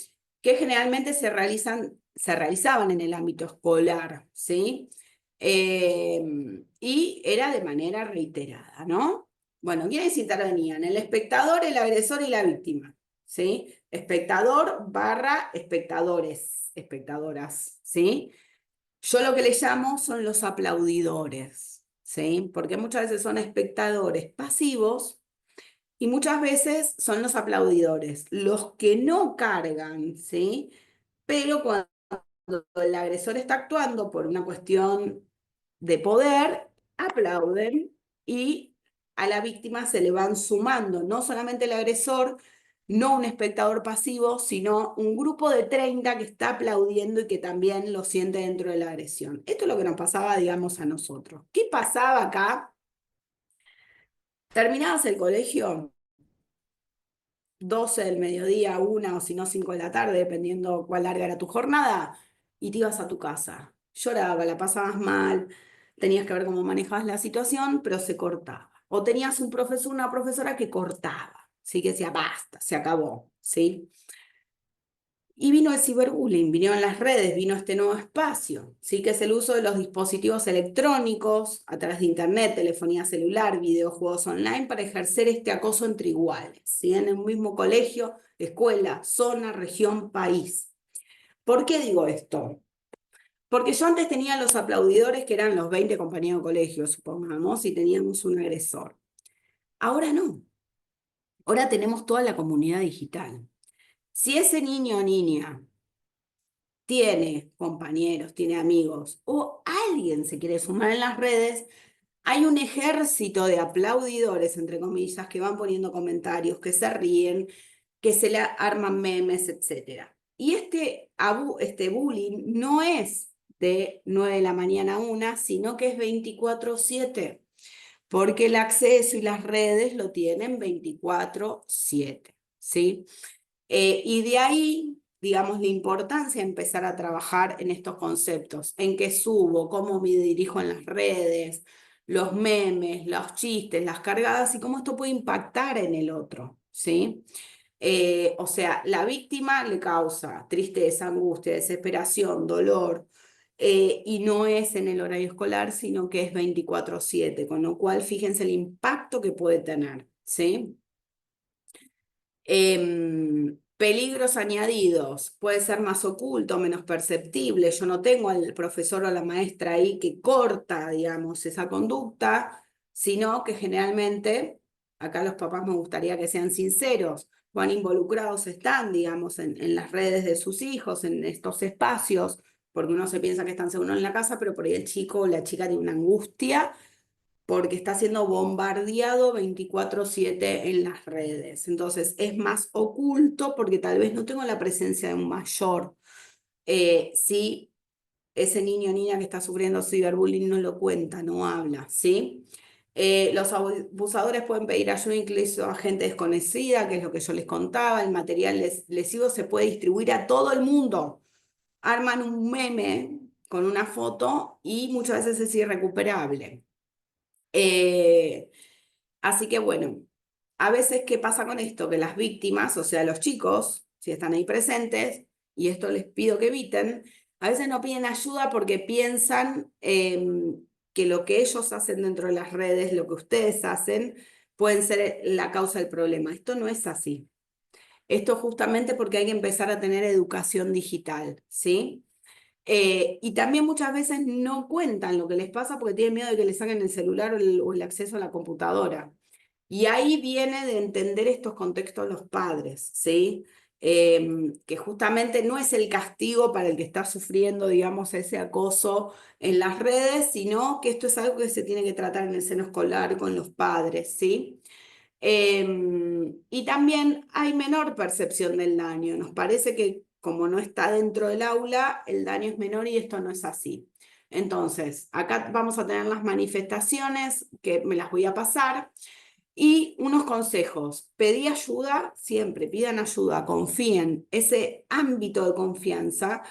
Que generalmente se realizaban en el ámbito escolar, ¿sí? Y era de manera reiterada, ¿no? Bueno, ¿quiénes intervenían? El espectador, el agresor y la víctima, ¿sí? Espectador / espectadores, espectadoras, ¿sí? Yo lo que le llamo son los aplaudidores, ¿sí? Porque muchas veces son espectadores pasivos y muchas veces son los aplaudidores, los que no cargan, ¿sí? Pero cuando el agresor está actuando por una cuestión de poder, aplauden y a la víctima se le van sumando, no solamente el agresor, no un espectador pasivo, sino un grupo de 30 que está aplaudiendo y que también lo siente dentro de la agresión. Esto es lo que nos pasaba, digamos, a nosotros. ¿Qué pasaba acá? Terminabas el colegio 12 del mediodía, 1 o si no 5 de la tarde, dependiendo cuál larga era tu jornada, y te ibas a tu casa. Lloraba, la pasabas mal, tenías que ver cómo manejabas la situación, pero se cortaba. O tenías un profesor, una profesora que cortaba, ¿sí? Que decía, basta, se acabó, ¿sí? Y vino el ciberbullying, vinieron las redes, vino este nuevo espacio, ¿sí? Que es el uso de los dispositivos electrónicos a través de internet, telefonía celular, videojuegos online para ejercer este acoso entre iguales, ¿sí? En el mismo colegio, escuela, zona, región, país. ¿Por qué digo esto? Porque yo antes tenía los aplaudidores que eran los 20 compañeros de colegio, supongamos, y teníamos un agresor. Ahora no. Ahora tenemos toda la comunidad digital. Si ese niño o niña tiene compañeros, tiene amigos o alguien se quiere sumar en las redes, hay un ejército de aplaudidores, entre comillas, que van poniendo comentarios, que se ríen, que se le arman memes, etc. Y este bullying no es de 9 de la mañana a 1, sino que es 24/7, porque el acceso y las redes lo tienen 24/7, ¿sí? Y de ahí, digamos, la importancia de empezar a trabajar en estos conceptos, en qué subo, cómo me dirijo en las redes, los memes, los chistes, las cargadas y cómo esto puede impactar en el otro, ¿sí? O sea, la víctima le causa tristeza, angustia, desesperación, dolor, y no es en el horario escolar, sino que es 24/7, con lo cual fíjense el impacto que puede tener, ¿sí? Peligros añadidos, puede ser más oculto, menos perceptible. Yo no tengo al profesor o la maestra ahí que corta, digamos, esa conducta, sino que generalmente, acá los papás me gustaría que sean sinceros, cuán involucrados están, digamos, en las redes de sus hijos, en estos espacios, porque uno se piensa que están seguros en la casa, pero por ahí el chico o la chica tiene una angustia porque está siendo bombardeado 24/7 en las redes. Entonces es más oculto porque tal vez no tengo la presencia de un mayor. Si ese niño o niña que está sufriendo ciberbullying no lo cuenta, no habla, ¿sí? Los abusadores pueden pedir ayuda incluso a gente desconocida, que es lo que yo les contaba. El material lesivo se puede distribuir a todo el mundo. Arman un meme con una foto y muchas veces es irrecuperable. Así que bueno, a veces, ¿qué pasa con esto? Que las víctimas, o sea, los chicos, si están ahí presentes, y esto les pido que eviten, a veces no piden ayuda porque piensan que lo que ellos hacen dentro de las redes, lo que ustedes hacen, pueden ser la causa del problema. Esto no es así. Esto justamente porque hay que empezar a tener educación digital, ¿sí? Y también muchas veces no cuentan lo que les pasa porque tienen miedo de que les saquen el celular o el acceso a la computadora. Y ahí viene de entender estos contextos los padres, ¿sí? Que justamente no es el castigo para el que está sufriendo, digamos, ese acoso en las redes, sino que esto es algo que se tiene que tratar en el seno escolar con los padres, ¿sí? Y también hay menor percepción del daño. Nos parece que como no está dentro del aula, el daño es menor y esto no es así. Entonces, acá vamos a tener las manifestaciones que me las voy a pasar y unos consejos. Pedí ayuda, siempre pidan ayuda, confíen. Ese ámbito de confianza,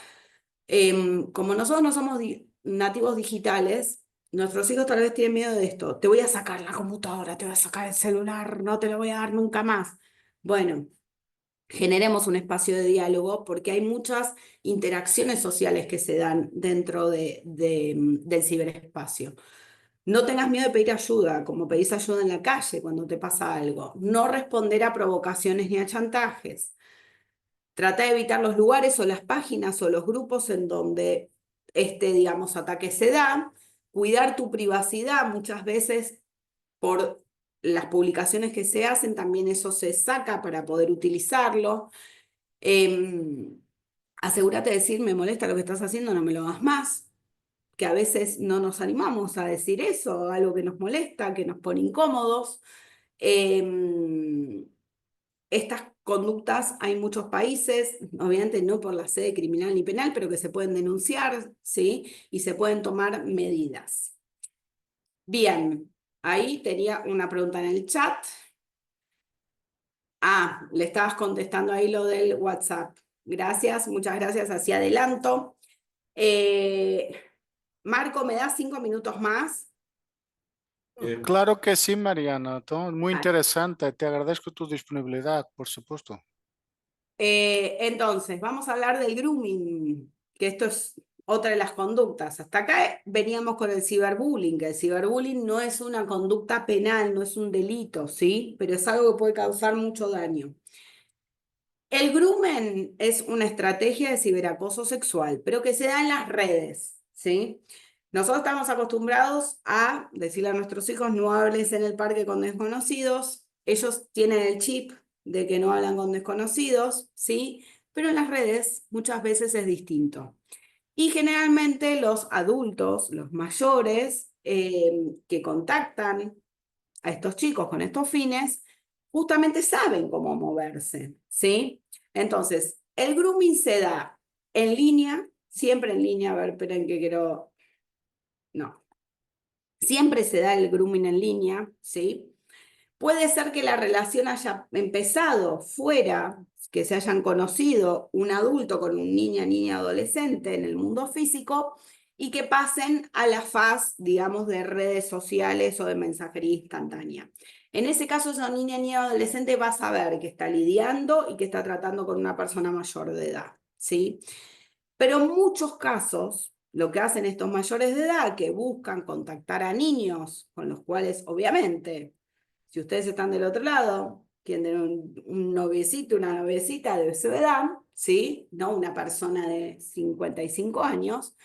como nosotros no somos nativos digitales, nuestros hijos tal vez tienen miedo de esto. Te voy a sacar la computadora, te voy a sacar el celular, no te lo voy a dar nunca más. Bueno, generemos un espacio de diálogo porque hay muchas interacciones sociales que se dan dentro del ciberespacio. No tengas miedo de pedir ayuda, como pedís ayuda en la calle cuando te pasa algo. No responder a provocaciones ni a chantajes. Trata de evitar los lugares o las páginas o los grupos en donde este, digamos, ataque se da. Cuidar tu privacidad, muchas veces por las publicaciones que se hacen, también eso se saca para poder utilizarlo. Asegúrate de decir, me molesta lo que estás haciendo, no me lo hagas más. Que a veces no nos animamos a decir eso, algo que nos molesta, que nos pone incómodos. Estas conductas hay muchos países, obviamente no por la sede criminal ni penal, pero que se pueden denunciar, ¿sí? Y se pueden tomar medidas. Bien, ahí tenía una pregunta en el chat. Le estabas contestando ahí lo del WhatsApp. Gracias, muchas gracias, así adelanto. Marco, ¿me das 5 minutos más? Claro que sí, Mariana. Muy Ah, interesante. Te agradezco tu disponibilidad, por supuesto. Entonces, vamos a hablar del grooming, que esto es otra de las conductas. Hasta acá veníamos con el ciberbullying, que el ciberbullying no es una conducta penal, no es un delito, ¿sí? Pero es algo que puede causar mucho daño. El grooming es una estrategia de ciberacoso sexual, pero que se da en las redes, ¿sí? Nosotros estamos acostumbrados a decirle a nuestros hijos no hables en el parque con desconocidos. Ellos tienen el chip de que no hablan con desconocidos, ¿sí? Pero en las redes muchas veces es distinto. Y generalmente los adultos, los mayores, que contactan a estos chicos con estos fines, justamente saben cómo moverse, ¿sí? Entonces, el grooming se da en línea, siempre en línea, a ver, esperen que quiero... No, siempre se da el grooming en línea, ¿sí? Puede ser que la relación haya empezado fuera, que se hayan conocido un adulto con un niña, adolescente en el mundo físico y que pasen a la faz, digamos, de redes sociales o de mensajería instantánea. En ese caso, esa niña, adolescente va a saber que está lidiando y que está tratando con una persona mayor de edad, ¿sí? Pero en muchos casos, lo que hacen estos mayores de edad, que buscan contactar a niños con los cuales, obviamente, si ustedes están del otro lado, tienen un noviecito, una noviecita de su edad, ¿sí? No una persona de 55 años,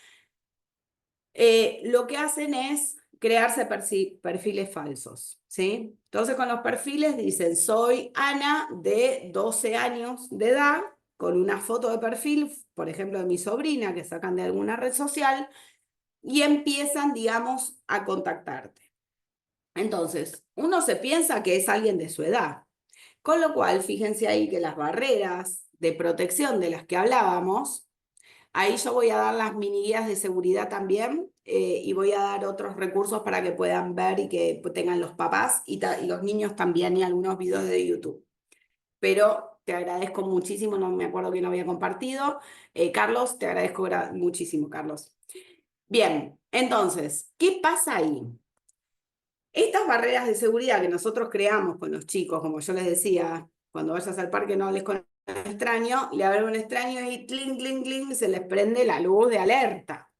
lo que hacen es crearse perfiles falsos, ¿sí? Entonces con los perfiles dicen, soy Ana de 12 años de edad, con una foto de perfil, por ejemplo, de mi sobrina, que sacan de alguna red social, y empiezan, digamos, a contactarte. Entonces, uno se piensa que es alguien de su edad, con lo cual, fíjense ahí que las barreras de protección de las que hablábamos, ahí yo voy a dar las mini guías de seguridad también, y voy a dar otros recursos para que puedan ver y que tengan los papás y los niños también, y algunos videos de YouTube. Pero te agradezco muchísimo, no me acuerdo quién lo había compartido. Carlos, te agradezco muchísimo, Carlos. Bien, entonces, ¿qué pasa ahí? Estas barreras de seguridad que nosotros creamos con los chicos, como yo les decía, cuando vayas al parque no hables con un extraño, le habla a un extraño y cling, cling, cling, se les prende la luz de alerta.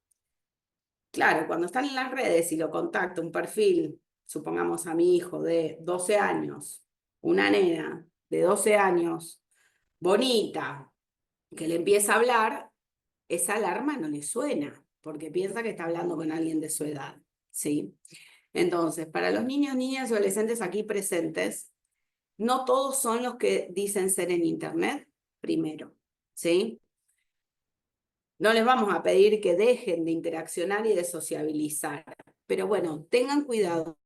Claro, cuando están en las redes y lo contacta un perfil, supongamos a mi hijo de 12 años, una nena de 12 años, bonita, que le empieza a hablar, esa alarma no le suena, porque piensa que está hablando con alguien de su edad, ¿sí? Entonces, para los niños, niñas y adolescentes aquí presentes, no todos son los que dicen ser en Internet, primero, ¿sí? No les vamos a pedir que dejen de interaccionar y de sociabilizar, pero bueno, tengan cuidado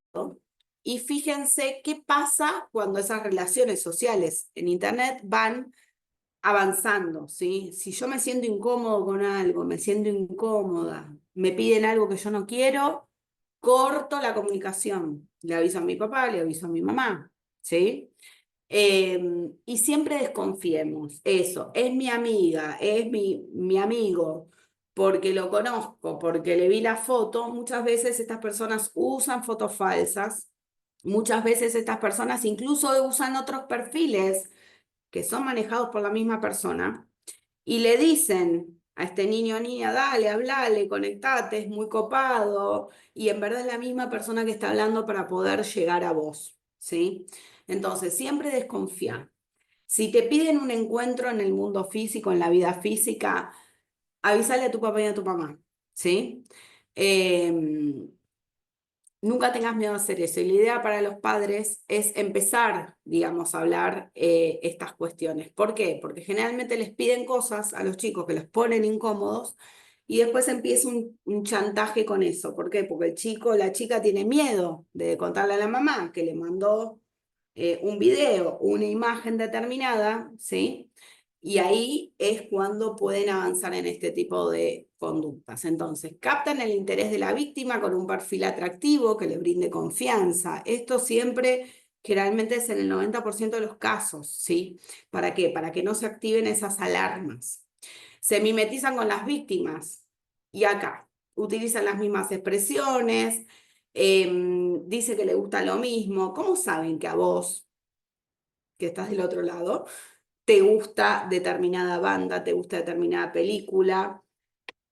y fíjense qué pasa cuando esas relaciones sociales en Internet van avanzando, ¿sí? Si yo me siento incómodo con algo, me siento incómoda, me piden algo que yo no quiero, corto la comunicación. Le aviso a mi papá, le aviso a mi mamá, ¿sí? Y siempre desconfiemos. Eso, es mi amiga, es mi amigo, porque lo conozco, porque le vi la foto. Muchas veces estas personas usan fotos falsas, muchas veces estas personas incluso usan otros perfiles que son manejados por la misma persona y le dicen a este niño o niña, dale, hablale, conectate, es muy copado, y en verdad es la misma persona que está hablando para poder llegar a vos, ¿sí? Entonces, siempre desconfía. Si te piden un encuentro en el mundo físico, en la vida física, avísale a tu papá y a tu mamá, ¿sí? Nunca tengas miedo a hacer eso. Y la idea para los padres es empezar, digamos, a hablar estas cuestiones. ¿Por qué? Porque generalmente les piden cosas a los chicos que los ponen incómodos y después empieza un chantaje con eso. ¿Por qué? Porque el chico o la chica tiene miedo de contarle a la mamá que le mandó un video, una imagen determinada, ¿sí? Y ahí es cuando pueden avanzar en este tipo de conductas. Entonces, captan el interés de la víctima con un perfil atractivo que le brinde confianza. Esto siempre Generalmente es en el 90% de los casos, ¿sí? ¿Para qué? Para que no se activen esas alarmas. Se mimetizan con las víctimas. Y acá, utilizan las mismas expresiones, dice que le gusta lo mismo. ¿Cómo saben que a vos, que estás del otro lado, te gusta determinada banda, te gusta determinada película?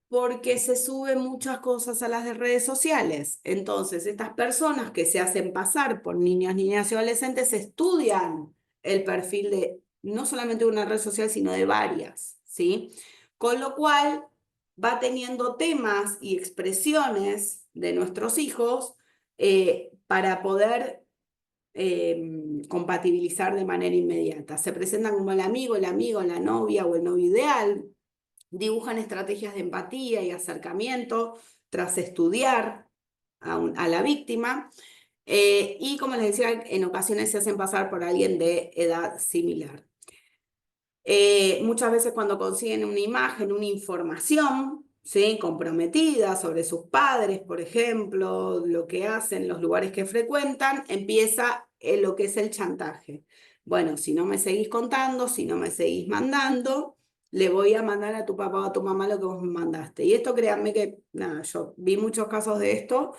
Porque se suben muchas cosas a las de redes sociales. Entonces, estas personas que se hacen pasar por niños, niñas y adolescentes estudian el perfil de no solamente una red social, sino de varias, ¿sí? Con lo cual va teniendo temas y expresiones de nuestros hijos para poder compatibilizar de manera inmediata. Se presentan como el amigo, la novia o el novio ideal. Dibujan estrategias de empatía y acercamiento tras estudiar a la víctima. Y como les decía, en ocasiones se hacen pasar por alguien de edad similar. Muchas veces cuando consiguen una imagen, una información, ¿sí?, comprometida sobre sus padres, por ejemplo, lo que hacen, los lugares que frecuentan, empieza lo que es el chantaje. Bueno, si no me seguís contando, si no me seguís mandando, le voy a mandar a tu papá o a tu mamá lo que vos me mandaste. Y esto, créanme que, nada, yo vi muchos casos de esto,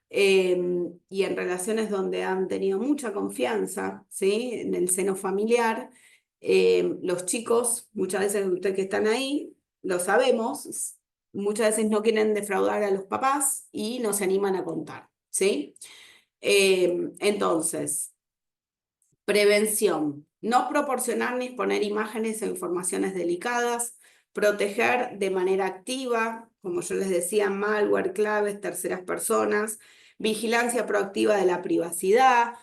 y en relaciones donde han tenido mucha confianza, ¿sí?, en el seno familiar, los chicos, muchas veces ustedes que están ahí, lo sabemos, muchas veces no quieren defraudar a los papás y no se animan a contar, ¿sí? Entonces, prevención, no proporcionar ni exponer imágenes o informaciones delicadas, proteger de manera activa, como yo les decía, malware, claves, terceras personas, vigilancia proactiva de la privacidad.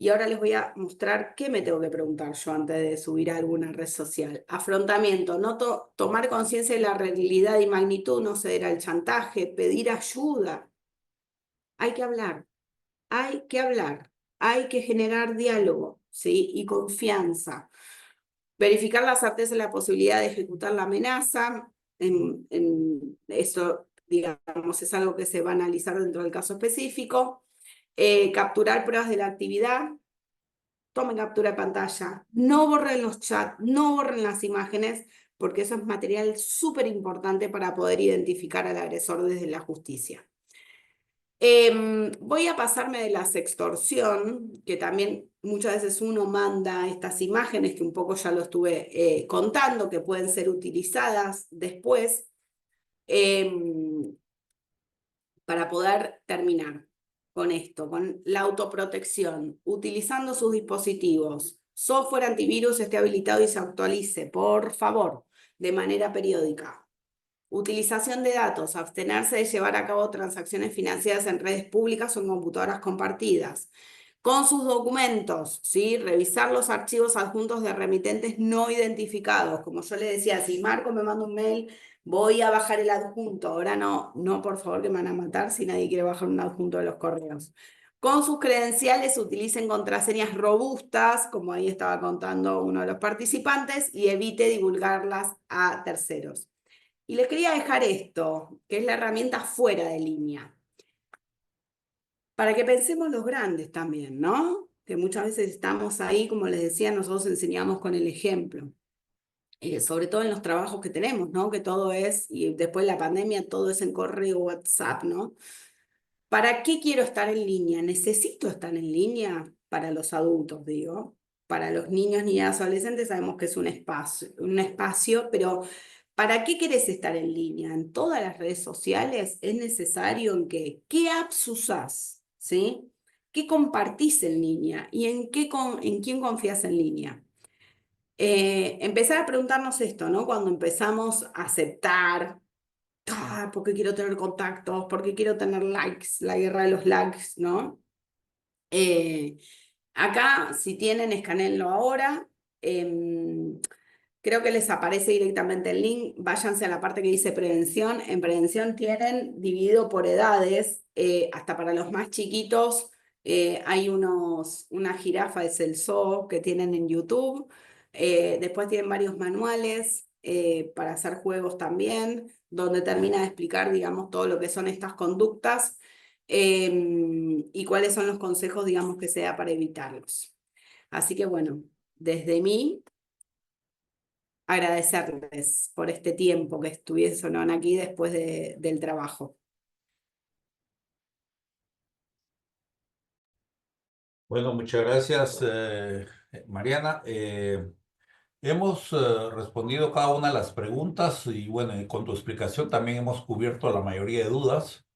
Y ahora les voy a mostrar qué me tengo que preguntar yo antes de subir a alguna red social. Afrontamiento, no tomar conciencia de la realidad y magnitud, no ceder al chantaje, pedir ayuda. Hay que hablar, hay que hablar, hay que generar diálogo, ¿sí?, y confianza. Verificar la certeza de la posibilidad de ejecutar la amenaza. Eso, digamos, es algo que se va a analizar dentro del caso específico. Capturar pruebas de la actividad. Tomen captura de pantalla, no borren los chats, no borren las imágenes, porque eso es material súper importante para poder identificar al agresor desde la justicia. Voy a pasarme de la sextorsión, que también muchas veces uno manda estas imágenes, que un poco ya lo estuve contando, que pueden ser utilizadas después, para poder terminar con esto, con la autoprotección, utilizando sus dispositivos. Software antivirus esté habilitado y se actualice, por favor, de manera periódica. Utilización de datos, abstenerse de llevar a cabo transacciones financieras en redes públicas o en computadoras compartidas. Con sus documentos, ¿sí?, revisar los archivos adjuntos de remitentes no identificados. Como yo le decía, si Marco me manda un mail, voy a bajar el adjunto. Ahora no, por favor, que me van a matar si nadie quiere bajar un adjunto de los correos. Con sus credenciales utilicen contraseñas robustas, como ahí estaba contando uno de los participantes, y evite divulgarlas a terceros. Y les quería dejar esto, que es la herramienta fuera de línea, para que pensemos los grandes también, ¿no? Que muchas veces estamos ahí, como les decía, nosotros enseñamos con el ejemplo. Sobre todo en los trabajos que tenemos, ¿no? Que todo es, y después de la pandemia, todo es en correo, WhatsApp, ¿no? ¿Para qué quiero estar en línea? ¿Necesito estar en línea? Para los adultos, digo. Para los niños, niñas, adolescentes sabemos que es un espacio, pero ¿para qué querés estar en línea? En todas las redes sociales es necesario en qué apps usás, ¿sí? ¿Qué compartís en línea? ¿Y en quién confías en línea? Empezar a preguntarnos esto, ¿no? Cuando empezamos a aceptar, ¿por qué quiero tener contactos? ¿Por qué quiero tener likes? La guerra de los likes, ¿no? Acá, si tienen, escanenlo ahora. Creo que les aparece directamente el link. Váyanse a la parte que dice prevención. En prevención tienen dividido por edades, hasta para los más chiquitos. Hay una jirafa, es el zoo, que tienen en YouTube. Después tienen varios manuales para hacer juegos también, donde termina de explicar, digamos, todo lo que son estas conductas. y cuáles son los consejos, digamos, que se da para evitarlos. Así que bueno, desde mí, agradecerles por este tiempo que estuvieron aquí después del trabajo. Bueno, muchas gracias, Mariana. Hemos respondido cada una de las preguntas y bueno, y con tu explicación también hemos cubierto la mayoría de dudas.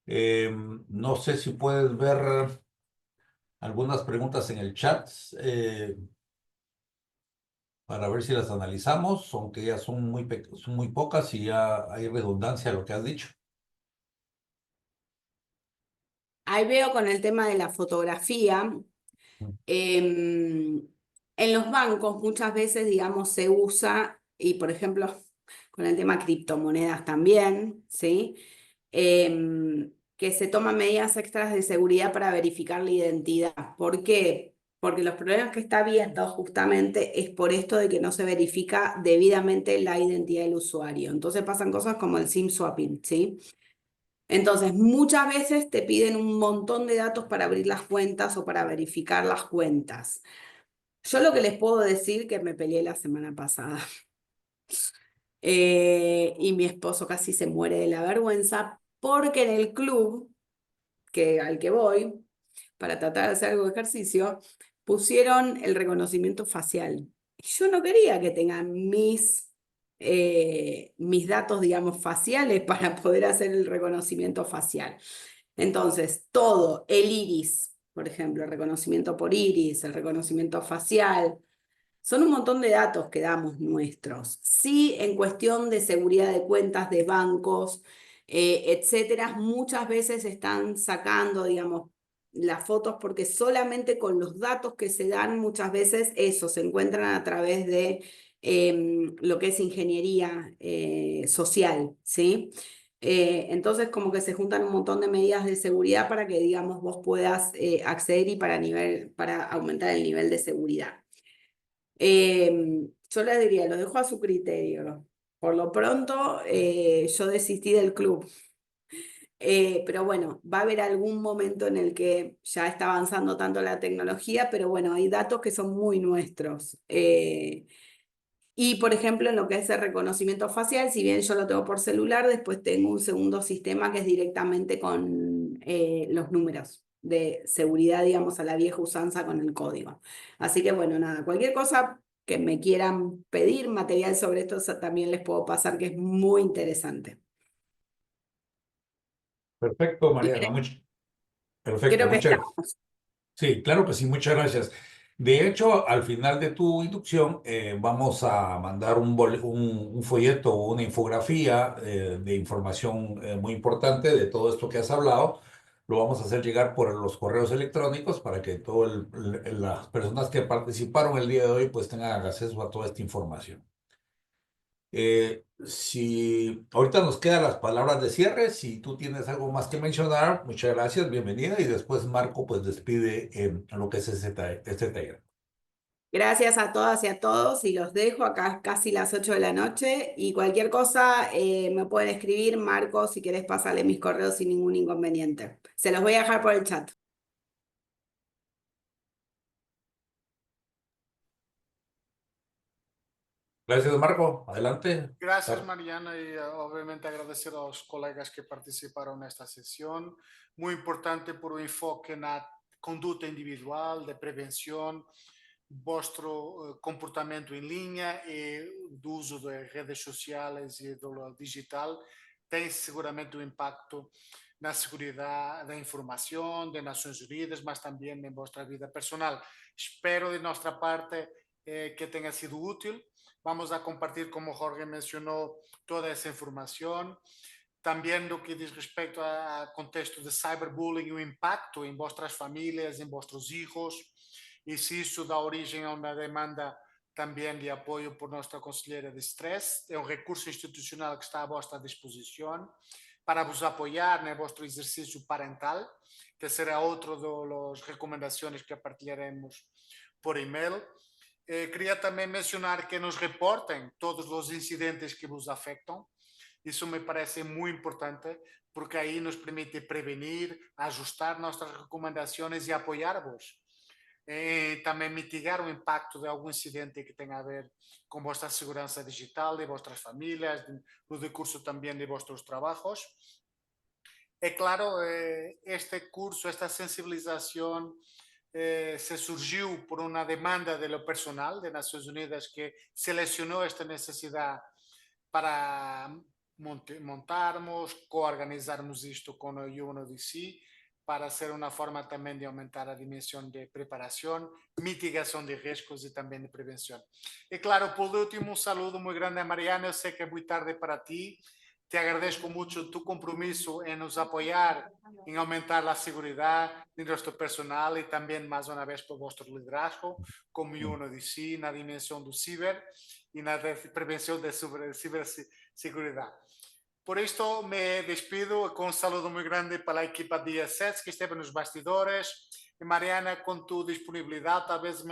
No sé si puedes ver algunas preguntas en el chat para ver si las analizamos, aunque ya son muy pocas y ya hay redundancia en lo que has dicho. Ahí veo con el tema de la fotografía. En los bancos muchas veces, digamos, se usa, y por ejemplo, con el tema criptomonedas también, ¿sí? Que se toman medidas extras de seguridad para verificar la identidad. ¿Por qué? Porque los problemas que está viendo justamente es por esto de que no se verifica debidamente la identidad del usuario. Entonces pasan cosas como el SIM swapping, ¿sí? Entonces, muchas veces te piden un montón de datos para abrir las cuentas o para verificar las cuentas. Yo lo que les puedo decir que me peleé la semana pasada y mi esposo casi se muere de la vergüenza porque en el club al que voy para tratar de hacer algo de ejercicio pusieron el reconocimiento facial. Y yo no quería que tengan mis datos, digamos, faciales para poder hacer el reconocimiento facial. Entonces, todo, el iris, por ejemplo, el reconocimiento por iris, el reconocimiento facial, son un montón de datos que damos nuestros. Sí, en cuestión de seguridad de cuentas de bancos, etcétera, muchas veces están sacando, digamos, las fotos porque solamente con los datos que se dan muchas veces eso se encuentran a través de lo que es ingeniería social, ¿sí? Entonces como que se juntan un montón de medidas de seguridad para que, digamos, vos puedas acceder y para aumentar el nivel de seguridad. Yo les diría, lo dejo a su criterio. Por lo pronto, yo desistí del club. Pero bueno, va a haber algún momento en el que ya está avanzando tanto la tecnología, pero bueno, hay datos que son muy nuestros. Y por ejemplo, en lo que es el reconocimiento facial, si bien yo lo tengo por celular, después tengo un segundo sistema que es directamente con los números de seguridad, digamos, a la vieja usanza con el código. Así que bueno, nada, cualquier cosa que me quieran pedir, material sobre esto, también les puedo pasar, que es muy interesante. Perfecto, Y Mariana. Perfecto, creo que muchas. estamos. Sí, claro que sí, muchas gracias. De hecho, al final de tu inducción vamos a mandar un folleto o una infografía de información muy importante de todo esto que has hablado. Lo vamos a hacer llegar por los correos electrónicos para que todas las personas que participaron el día de hoy pues tengan acceso a toda esta información. Si ahorita nos quedan las palabras de cierre, si tú tienes algo más que mencionar, muchas gracias, bienvenida. Y después Marco pues despide lo que es este taller. Gracias a todas y a todos y los dejo acá casi las 8 de la noche y cualquier cosa me pueden escribir, Marco, si querés pasarle mis correos sin ningún inconveniente. Se los voy a dejar por el chat. Gracias, Marco. Adelante. Gracias, Mariana, y obviamente agradecer a los colegas que participaron en esta sesión. Muy importante por o enfoque na conduta individual, de prevención, vuestro comportamento em linha e do uso de redes sociais e do digital tem seguramente um impacto na segurança da informação, de Nações Unidas, mas também em vossa vida personal. Espero de nossa parte que tenha sido útil. Vamos a compartir, como Jorge mencionó, toda esa información. También lo que dice respecto al contexto de cyberbullying y el impacto en vuestras familias, en vuestros hijos, y si eso da origen a una demanda también de apoyo por nuestra consellera de estrés. Es un recurso institucional que está a vuestra disposición para vos apoyar en vuestro ejercicio parental, que será otra de las recomendaciones que partilharemos por email. Queria também mencionar que nos reportem todos os incidentes que vos afetam. Isso me parece muito importante, porque aí nos permite prevenir, ajustar nossas recomendações e apoiar-vos. Também mitigar o impacto de algum incidente que tenha a ver com vossa segurança digital, de vossas famílias, no decurso também de vossos trabalhos. É claro, este curso, esta sensibilização se surgiu por uma demanda de lo personal de Nações Unidas, que selecionou esta necessidade para montarmos, coorganizarmos isto com o UNODC, para ser uma forma também de aumentar a dimensão de preparação, mitigação de riscos e também de prevenção. E claro, por último, um saludo muito grande a Mariana. Eu sei que é muito tarde para ti. Te agradeço muito tu compromisso em nos apoiar, em aumentar a segurança de nosso personal e também, mais uma vez, por vosso liderazgo, como UNODC, na dimensão do ciber e na prevenção da ciberseguridade. Por isto, me despido com um saludo muito grande para a equipa de ISS que esteve nos bastidores. E Mariana, com tu disponibilidade, talvez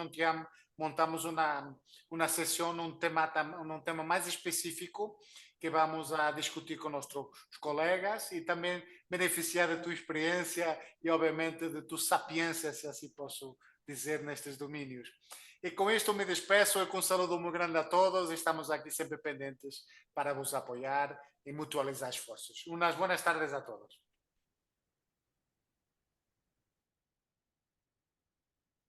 montamos uma sessão, um tema mais específico que vamos a discutir com nossos colegas e também beneficiar de tua experiência e, obviamente, de tua sapiência, se assim posso dizer, nestes domínios. E com isto me despeço e com um saludo muito grande a todos. Estamos aqui sempre pendentes para vos apoiar e mutualizar esforços. Umas boas tardes a todos.